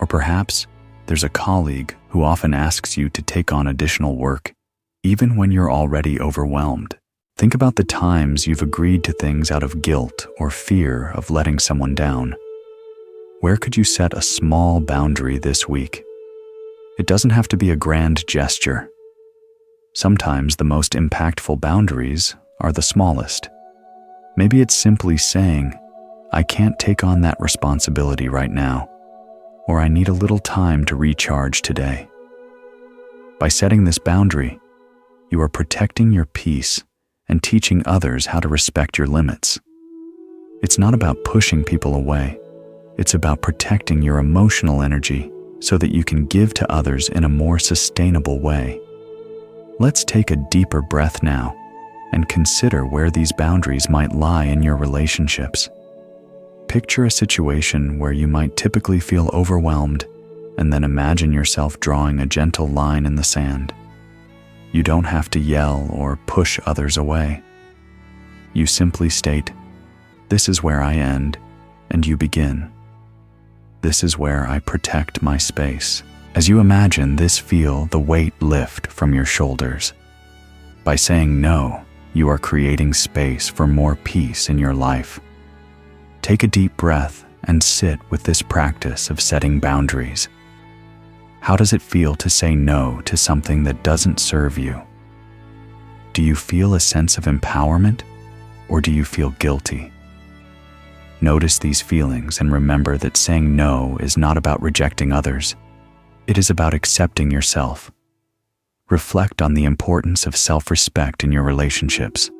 Or perhaps there's a colleague who often asks you to take on additional work, even when you're already overwhelmed. Think about the times you've agreed to things out of guilt or fear of letting someone down. Where could you set a small boundary this week? It doesn't have to be a grand gesture. Sometimes the most impactful boundaries are the smallest. Maybe it's simply saying, "I can't take on that responsibility right now," or "I need a little time to recharge today." By setting this boundary, you are protecting your peace and teaching others how to respect your limits. It's not about pushing people away. It's about protecting your emotional energy so that you can give to others in a more sustainable way. Let's take a deeper breath now and consider where these boundaries might lie in your relationships. Picture a situation where you might typically feel overwhelmed, and then imagine yourself drawing a gentle line in the sand. You don't have to yell or push others away. You simply state, "This is where I end, and you begin. This is where I protect my space." As you imagine this, feel the weight lift from your shoulders. By saying no, you are creating space for more peace in your life. Take a deep breath and sit with this practice of setting boundaries. How does it feel to say no to something that doesn't serve you? Do you feel a sense of empowerment, or do you feel guilty? Notice these feelings and remember that saying no is not about rejecting others. It is about accepting yourself. Reflect on the importance of self-respect in your relationships.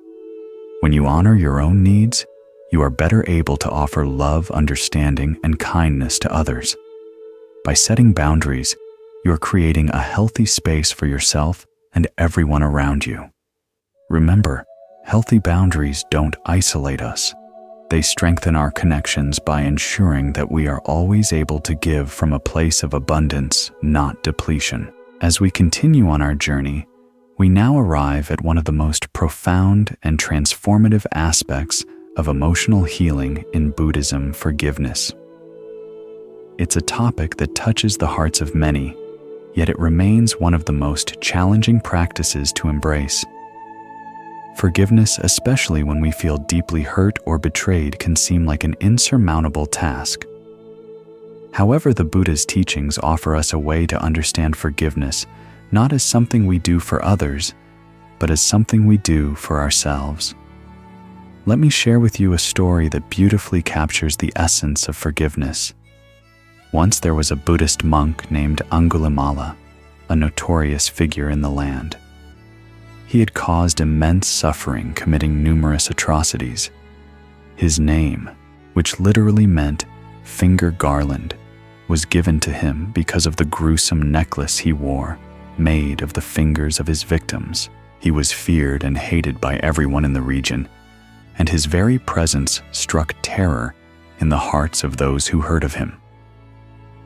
When you honor your own needs, you are better able to offer love, understanding, and kindness to others. By setting boundaries, you are creating a healthy space for yourself and everyone around you. Remember, healthy boundaries don't isolate us. They strengthen our connections by ensuring that we are always able to give from a place of abundance, not depletion. As we continue on our journey, we now arrive at one of the most profound and transformative aspects of emotional healing in Buddhism: forgiveness. It's a topic that touches the hearts of many, yet it remains one of the most challenging practices to embrace. Forgiveness, especially when we feel deeply hurt or betrayed, can seem like an insurmountable task. However, the Buddha's teachings offer us a way to understand forgiveness not as something we do for others, but as something we do for ourselves. Let me share with you a story that beautifully captures the essence of forgiveness. Once there was a Buddhist monk named Angulimala, a notorious figure in the land. He had caused immense suffering, committing numerous atrocities. His name, which literally meant finger garland, was given to him because of the gruesome necklace he wore, made of the fingers of his victims. He was feared and hated by everyone in the region, and his very presence struck terror in the hearts of those who heard of him.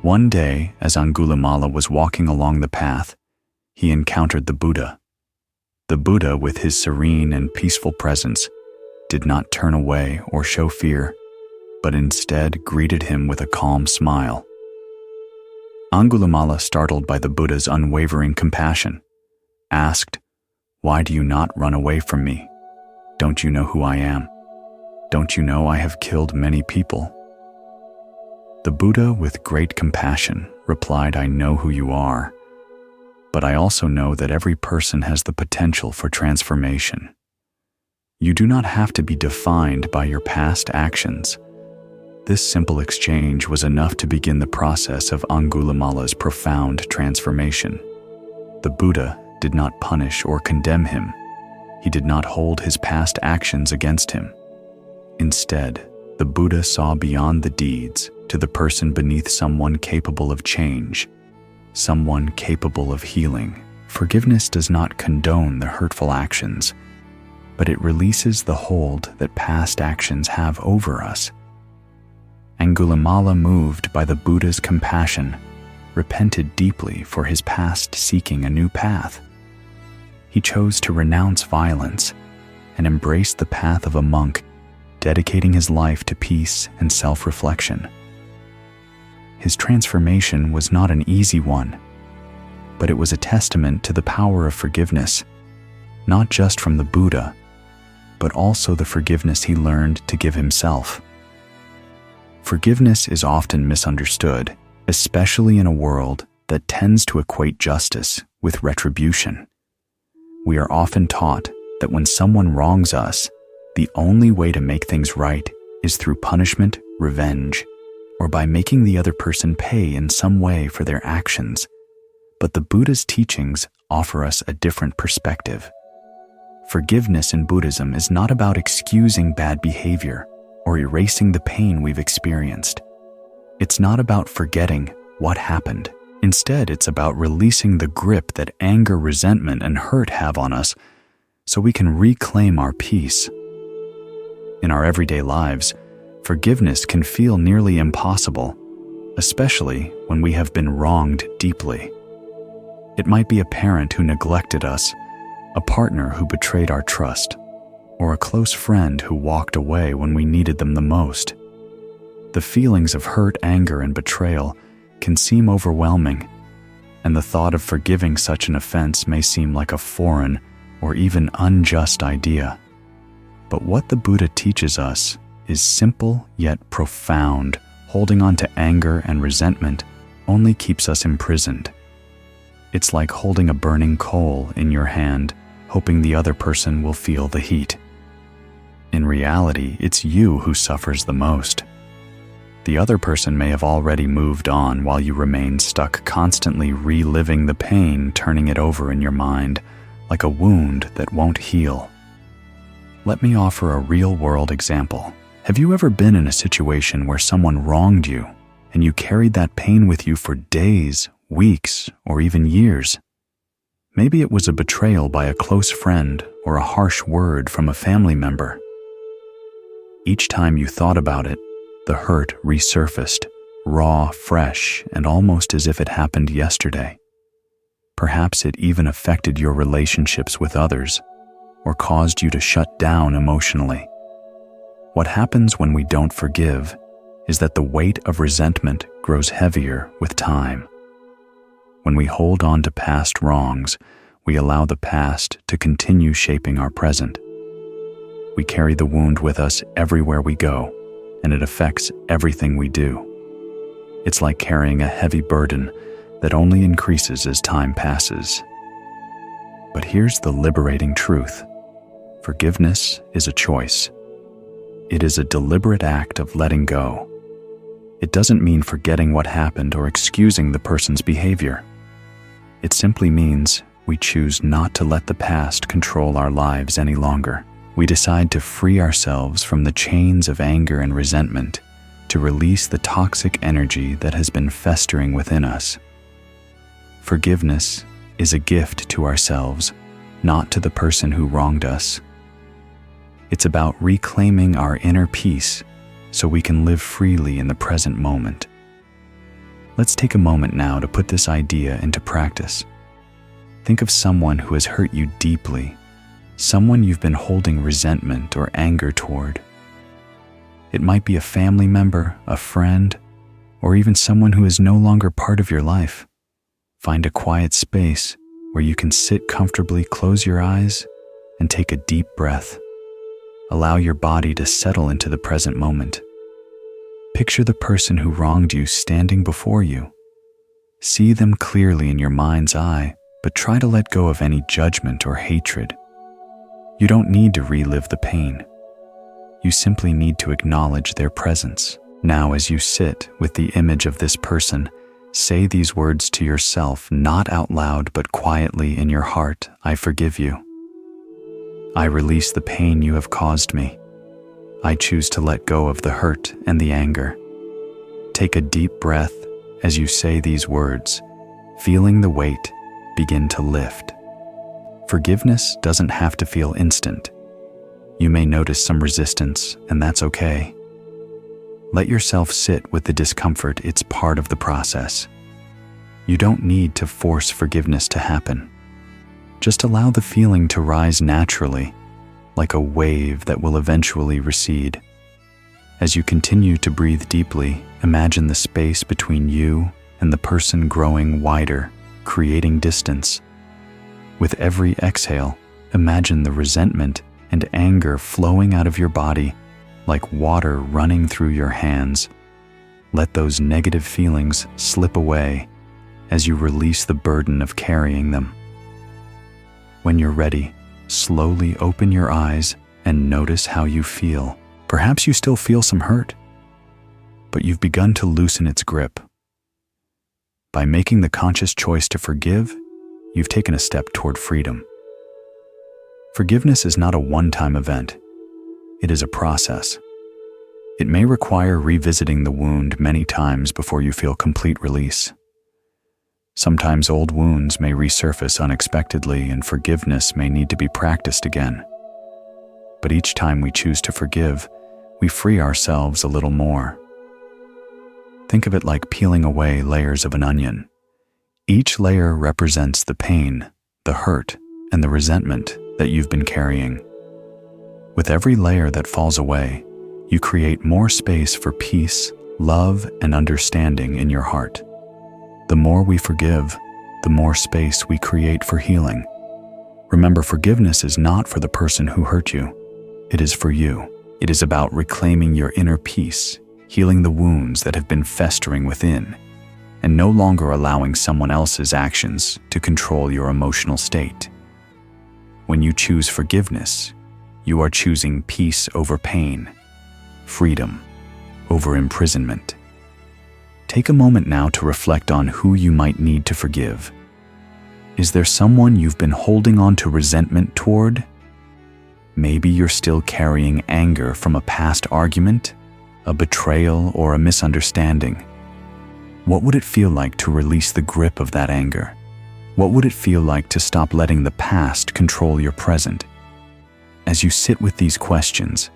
One day, as Angulimala was walking along the path, he encountered the Buddha. The Buddha, with his serene and peaceful presence, did not turn away or show fear, but instead greeted him with a calm smile. Angulimala, startled by the Buddha's unwavering compassion, asked, "Why do you not run away from me? Don't you know who I am? Don't you know I have killed many people?" The Buddha, with great compassion, replied, "I know who you are, but I also know that every person has the potential for transformation. You do not have to be defined by your past actions." This simple exchange was enough to begin the process of Angulimala's profound transformation. The Buddha did not punish or condemn him. He did not hold his past actions against him. Instead, the Buddha saw beyond the deeds to the person beneath, someone capable of change, someone capable of healing. Forgiveness does not condone the hurtful actions, but it releases the hold that past actions have over us. Angulimala, moved by the Buddha's compassion, repented deeply for his past, seeking a new path. He chose to renounce violence and embrace the path of a monk, dedicating his life to peace and self-reflection. His transformation was not an easy one, but it was a testament to the power of forgiveness, not just from the Buddha, but also the forgiveness he learned to give himself. Forgiveness is often misunderstood, especially in a world that tends to equate justice with retribution. We are often taught that when someone wrongs us, the only way to make things right is through punishment, revenge, or by making the other person pay in some way for their actions. But the Buddha's teachings offer us a different perspective. Forgiveness in Buddhism is not about excusing bad behavior or erasing the pain we've experienced. It's not about forgetting what happened. Instead, it's about releasing the grip that anger, resentment, and hurt have on us so we can reclaim our peace. In our everyday lives, forgiveness can feel nearly impossible, especially when we have been wronged deeply. It might be a parent who neglected us, a partner who betrayed our trust, or a close friend who walked away when we needed them the most. The feelings of hurt, anger, and betrayal can seem overwhelming, and the thought of forgiving such an offense may seem like a foreign or even unjust idea. But what the Buddha teaches us is simple yet profound. Holding on to anger and resentment only keeps us imprisoned. It's like holding a burning coal in your hand, hoping the other person will feel the heat. In reality, it's you who suffers the most. The other person may have already moved on while you remain stuck, constantly reliving the pain, turning it over in your mind, like a wound that won't heal. Let me offer a real-world example. Have you ever been in a situation where someone wronged you and you carried that pain with you for days, weeks, or even years? Maybe it was a betrayal by a close friend or a harsh word from a family member. Each time you thought about it, the hurt resurfaced, raw, fresh, and almost as if it happened yesterday. Perhaps it even affected your relationships with others, or caused you to shut down emotionally. What happens when we don't forgive is that the weight of resentment grows heavier with time. When we hold on to past wrongs, we allow the past to continue shaping our present. We carry the wound with us everywhere we go, and it affects everything we do. It's like carrying a heavy burden that only increases as time passes. But here's the liberating truth. Forgiveness is a choice. It is a deliberate act of letting go. It doesn't mean forgetting what happened or excusing the person's behavior. It simply means we choose not to let the past control our lives any longer. We decide to free ourselves from the chains of anger and resentment, to release the toxic energy that has been festering within us. Forgiveness is a gift to ourselves, not to the person who wronged us. It's about reclaiming our inner peace so we can live freely in the present moment. Let's take a moment now to put this idea into practice. Think of someone who has hurt you deeply, someone you've been holding resentment or anger toward. It might be a family member, a friend, or even someone who is no longer part of your life. Find a quiet space where you can sit comfortably, close your eyes, and take a deep breath. Allow your body to settle into the present moment. Picture the person who wronged you standing before you. See them clearly in your mind's eye, but try to let go of any judgment or hatred. You don't need to relive the pain. You simply need to acknowledge their presence. Now, as you sit with the image of this person, say these words to yourself, not out loud but quietly in your heart. I forgive you. I release the pain you have caused me. I choose to let go of the hurt and the anger. Take a deep breath as you say these words, feeling the weight begin to lift. Forgiveness doesn't have to feel instant. You may notice some resistance, and that's okay. Let yourself sit with the discomfort. It's part of the process. You don't need to force forgiveness to happen. Just allow the feeling to rise naturally, like a wave that will eventually recede. As you continue to breathe deeply, imagine the space between you and the person growing wider, creating distance. With every exhale, imagine the resentment and anger flowing out of your body like water running through your hands. Let those negative feelings slip away as you release the burden of carrying them. When you're ready, slowly open your eyes and notice how you feel. Perhaps you still feel some hurt, but you've begun to loosen its grip. By making the conscious choice to forgive, you've taken a step toward freedom. Forgiveness is not a one-time event. It is a process. It may require revisiting the wound many times before you feel complete release. Sometimes old wounds may resurface unexpectedly, and forgiveness may need to be practiced again. But each time we choose to forgive, we free ourselves a little more. Think of it like peeling away layers of an onion. Each layer represents the pain, the hurt, and the resentment that you've been carrying. With every layer that falls away, you create more space for peace, love, and understanding in your heart. The more we forgive, the more space we create for healing. Remember, forgiveness is not for the person who hurt you. It is for you. It is about reclaiming your inner peace, healing the wounds that have been festering within, and no longer allowing someone else's actions to control your emotional state. When you choose forgiveness, you are choosing peace over pain, freedom over imprisonment. Take a moment now to reflect on who you might need to forgive. Is there someone you've been holding on to resentment toward? Maybe you're still carrying anger from a past argument, a betrayal, or a misunderstanding. What would it feel like to release the grip of that anger? What would it feel like to stop letting the past control your present? As you sit with these questions,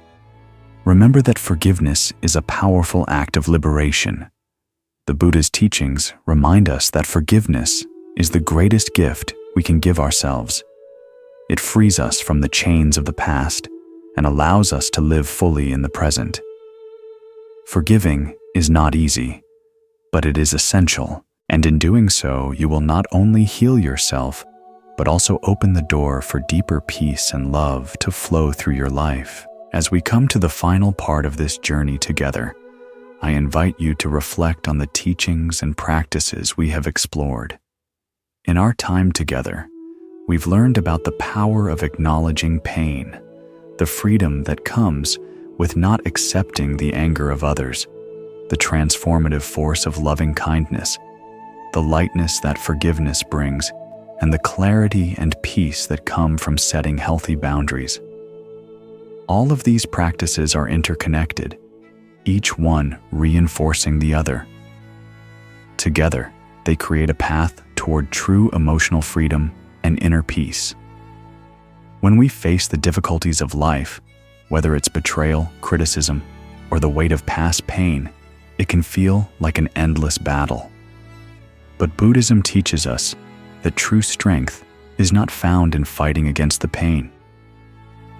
remember that forgiveness is a powerful act of liberation. The Buddha's teachings remind us that forgiveness is the greatest gift we can give ourselves. It frees us from the chains of the past and allows us to live fully in the present. Forgiving is not easy, but it is essential, and in doing so, you will not only heal yourself, but also open the door for deeper peace and love to flow through your life. As we come to the final part of this journey together, I invite you to reflect on the teachings and practices we have explored. In our time together, we've learned about the power of acknowledging pain, the freedom that comes with not accepting the anger of others, the the transformative force of loving kindness, the lightness that forgiveness brings, and the clarity and peace that come from setting healthy boundaries. All of these practices are interconnected, each one reinforcing the other. Together, they create a path toward true emotional freedom and inner peace. When we face the difficulties of life, whether it's betrayal, criticism, or the weight of past pain, it can feel like an endless battle. But Buddhism teaches us that true strength is not found in fighting against the pain.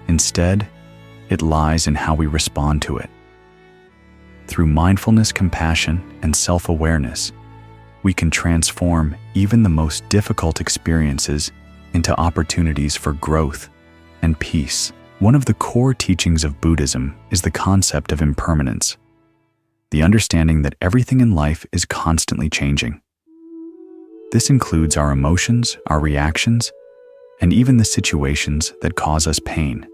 Instead, it lies in how we respond to it. Through mindfulness, compassion, and self-awareness, we can transform even the most difficult experiences into opportunities for growth and peace. One of the core teachings of Buddhism is the concept of impermanence, the understanding that everything in life is constantly changing. This includes our emotions, our reactions, and even the situations that cause us pain.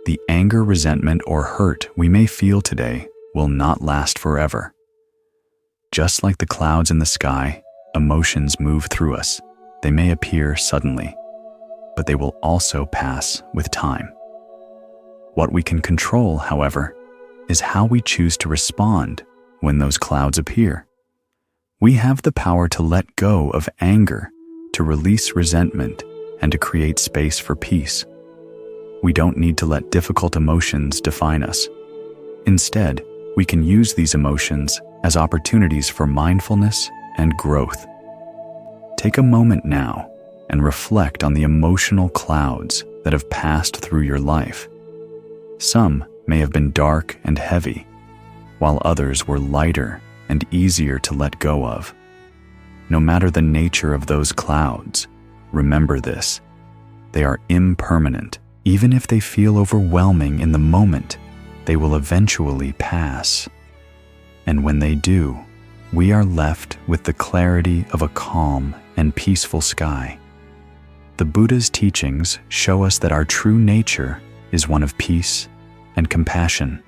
The anger, resentment, or hurt we may feel today will not last forever. Just like the clouds in the sky, emotions move through us. They may appear suddenly, but they will also pass with time. What we can control, however, is how we choose to respond when those clouds appear. We have the power to let go of anger, to release resentment, and to create space for peace. We don't need to let difficult emotions define us. Instead, we can use these emotions as opportunities for mindfulness and growth. Take a moment now and reflect on the emotional clouds that have passed through your life. Some may have been dark and heavy, while others were lighter and easier to let go of. No matter the nature of those clouds, remember this: they are impermanent. Even if they feel overwhelming in the moment, they will eventually pass. And when they do, we are left with the clarity of a calm and peaceful sky. The Buddha's teachings show us that our true nature is one of peace and compassion.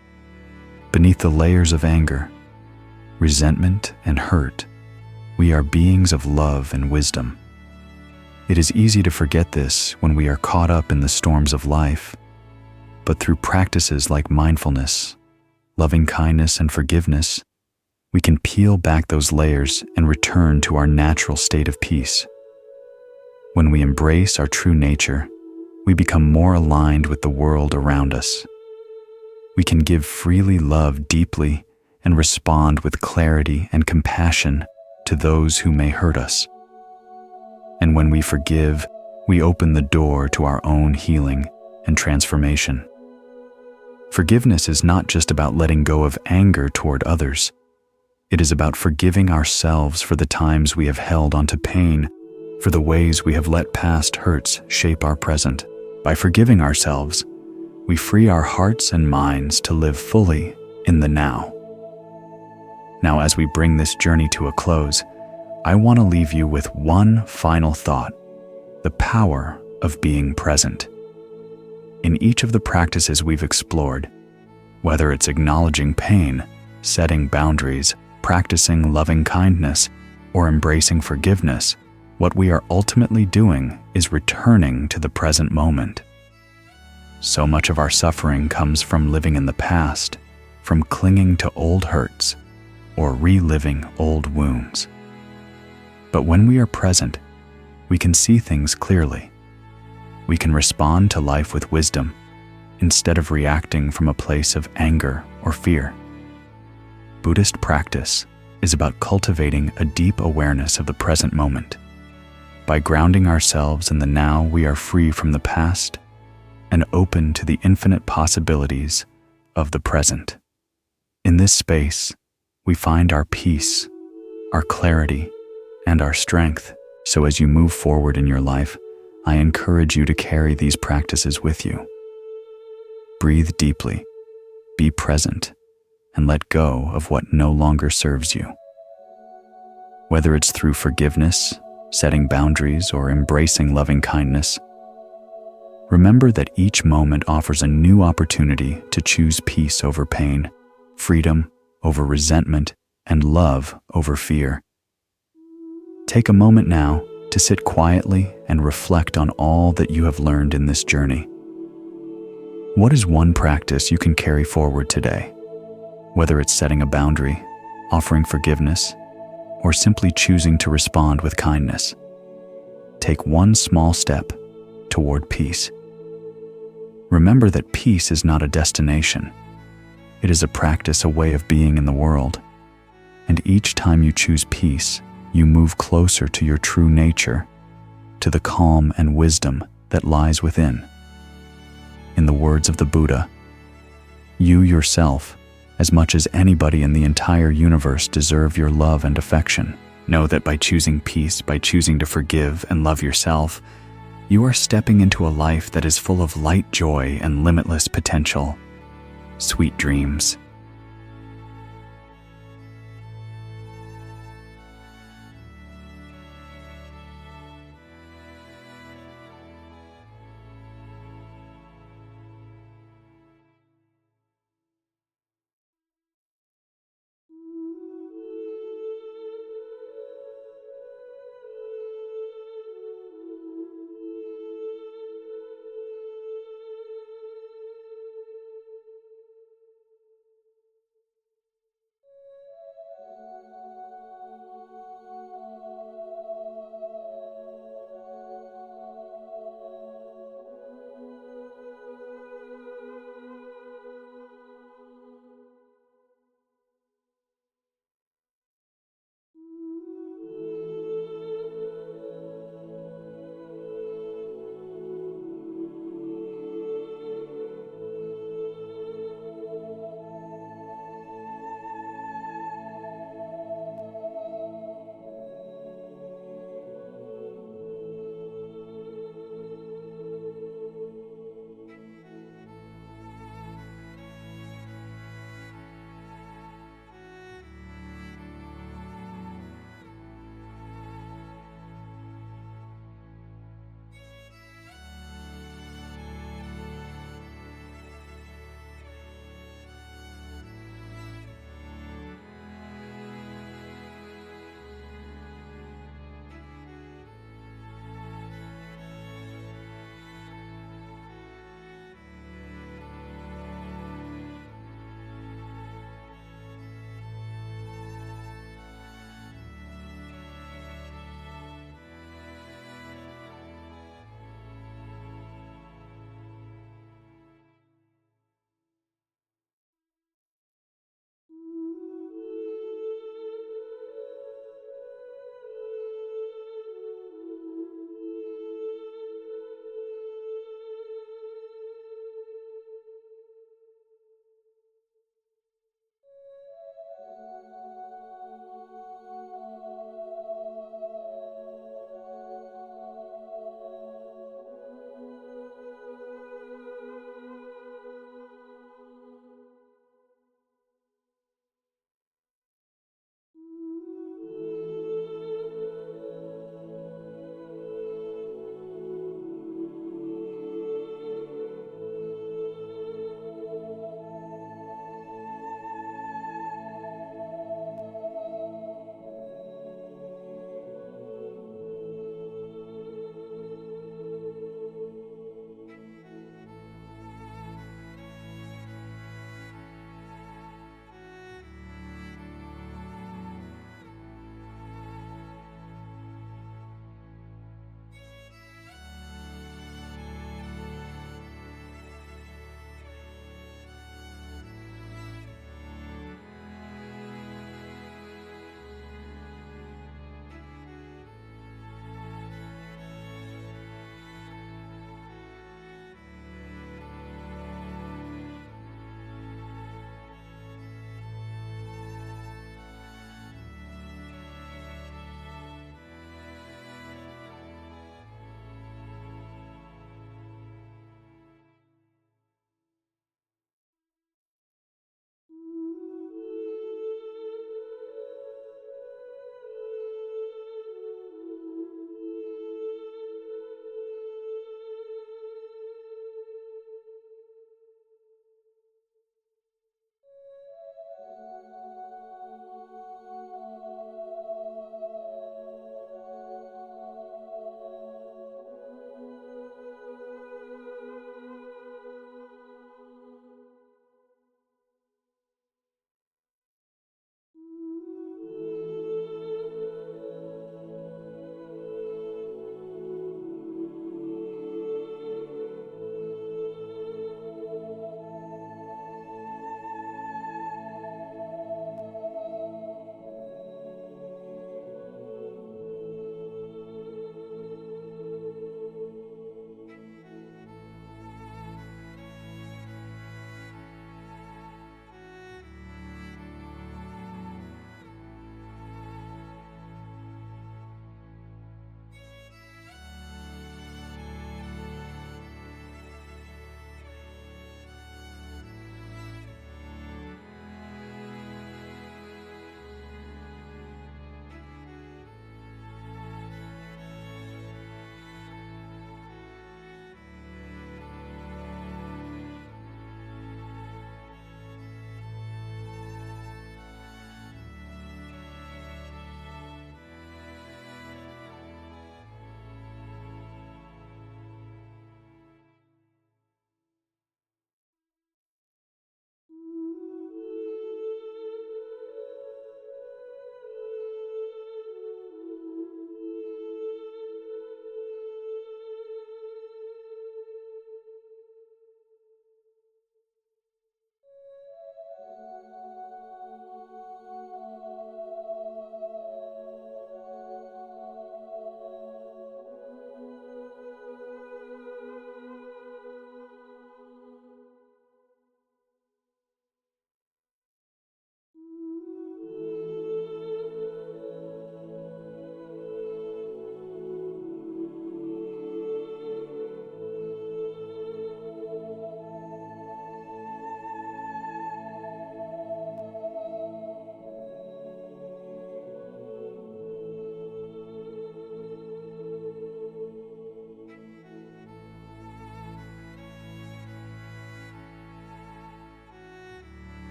Beneath the layers of anger, resentment, and hurt, we are beings of love and wisdom. It is easy to forget this when we are caught up in the storms of life, but through practices like mindfulness, loving kindness, and forgiveness, we can peel back those layers and return to our natural state of peace. When we embrace our true nature, we become more aligned with the world around us. We can give freely, love deeply, and respond with clarity and compassion to those who may hurt us. And when we forgive, we open the door to our own healing and transformation. Forgiveness is not just about letting go of anger toward others. It is about forgiving ourselves for the times we have held onto pain, for the ways we have let past hurts shape our present. By forgiving ourselves, we free our hearts and minds to live fully in the now. Now, as we bring this journey to a close, I want to leave you with one final thought: the power of being present. In each of the practices we've explored, whether it's acknowledging pain, setting boundaries, practicing loving kindness, or embracing forgiveness, what we are ultimately doing is returning to the present moment. So much of our suffering comes from living in the past, from clinging to old hurts, or reliving old wounds. But when we are present, we can see things clearly. We can respond to life with wisdom, instead of reacting from a place of anger or fear. Buddhist practice is about cultivating a deep awareness of the present moment. By grounding ourselves in the now, we are free from the past and open to the infinite possibilities of the present. In this space, we find our peace, our clarity, and our strength. So as you move forward in your life, I encourage you to carry these practices with you. Breathe deeply, be present, and let go of what no longer serves you. Whether it's through forgiveness, setting boundaries, or embracing loving kindness, remember that each moment offers a new opportunity to choose peace over pain, freedom over resentment, and love over fear. Take a moment now to sit quietly and reflect on all that you have learned in this journey. What is one practice you can carry forward today? Whether it's setting a boundary, offering forgiveness, or simply choosing to respond with kindness. Take one small step toward peace. Remember that peace is not a destination. It is a practice, a way of being in the world. And each time you choose peace, you move closer to your true nature, to the calm and wisdom that lies within. In the words of the Buddha, you yourself, as much as anybody in the entire universe, deserve your love and affection. Know that by choosing peace, by choosing to forgive and love yourself, you are stepping into a life that is full of light joy and limitless potential. Sweet dreams.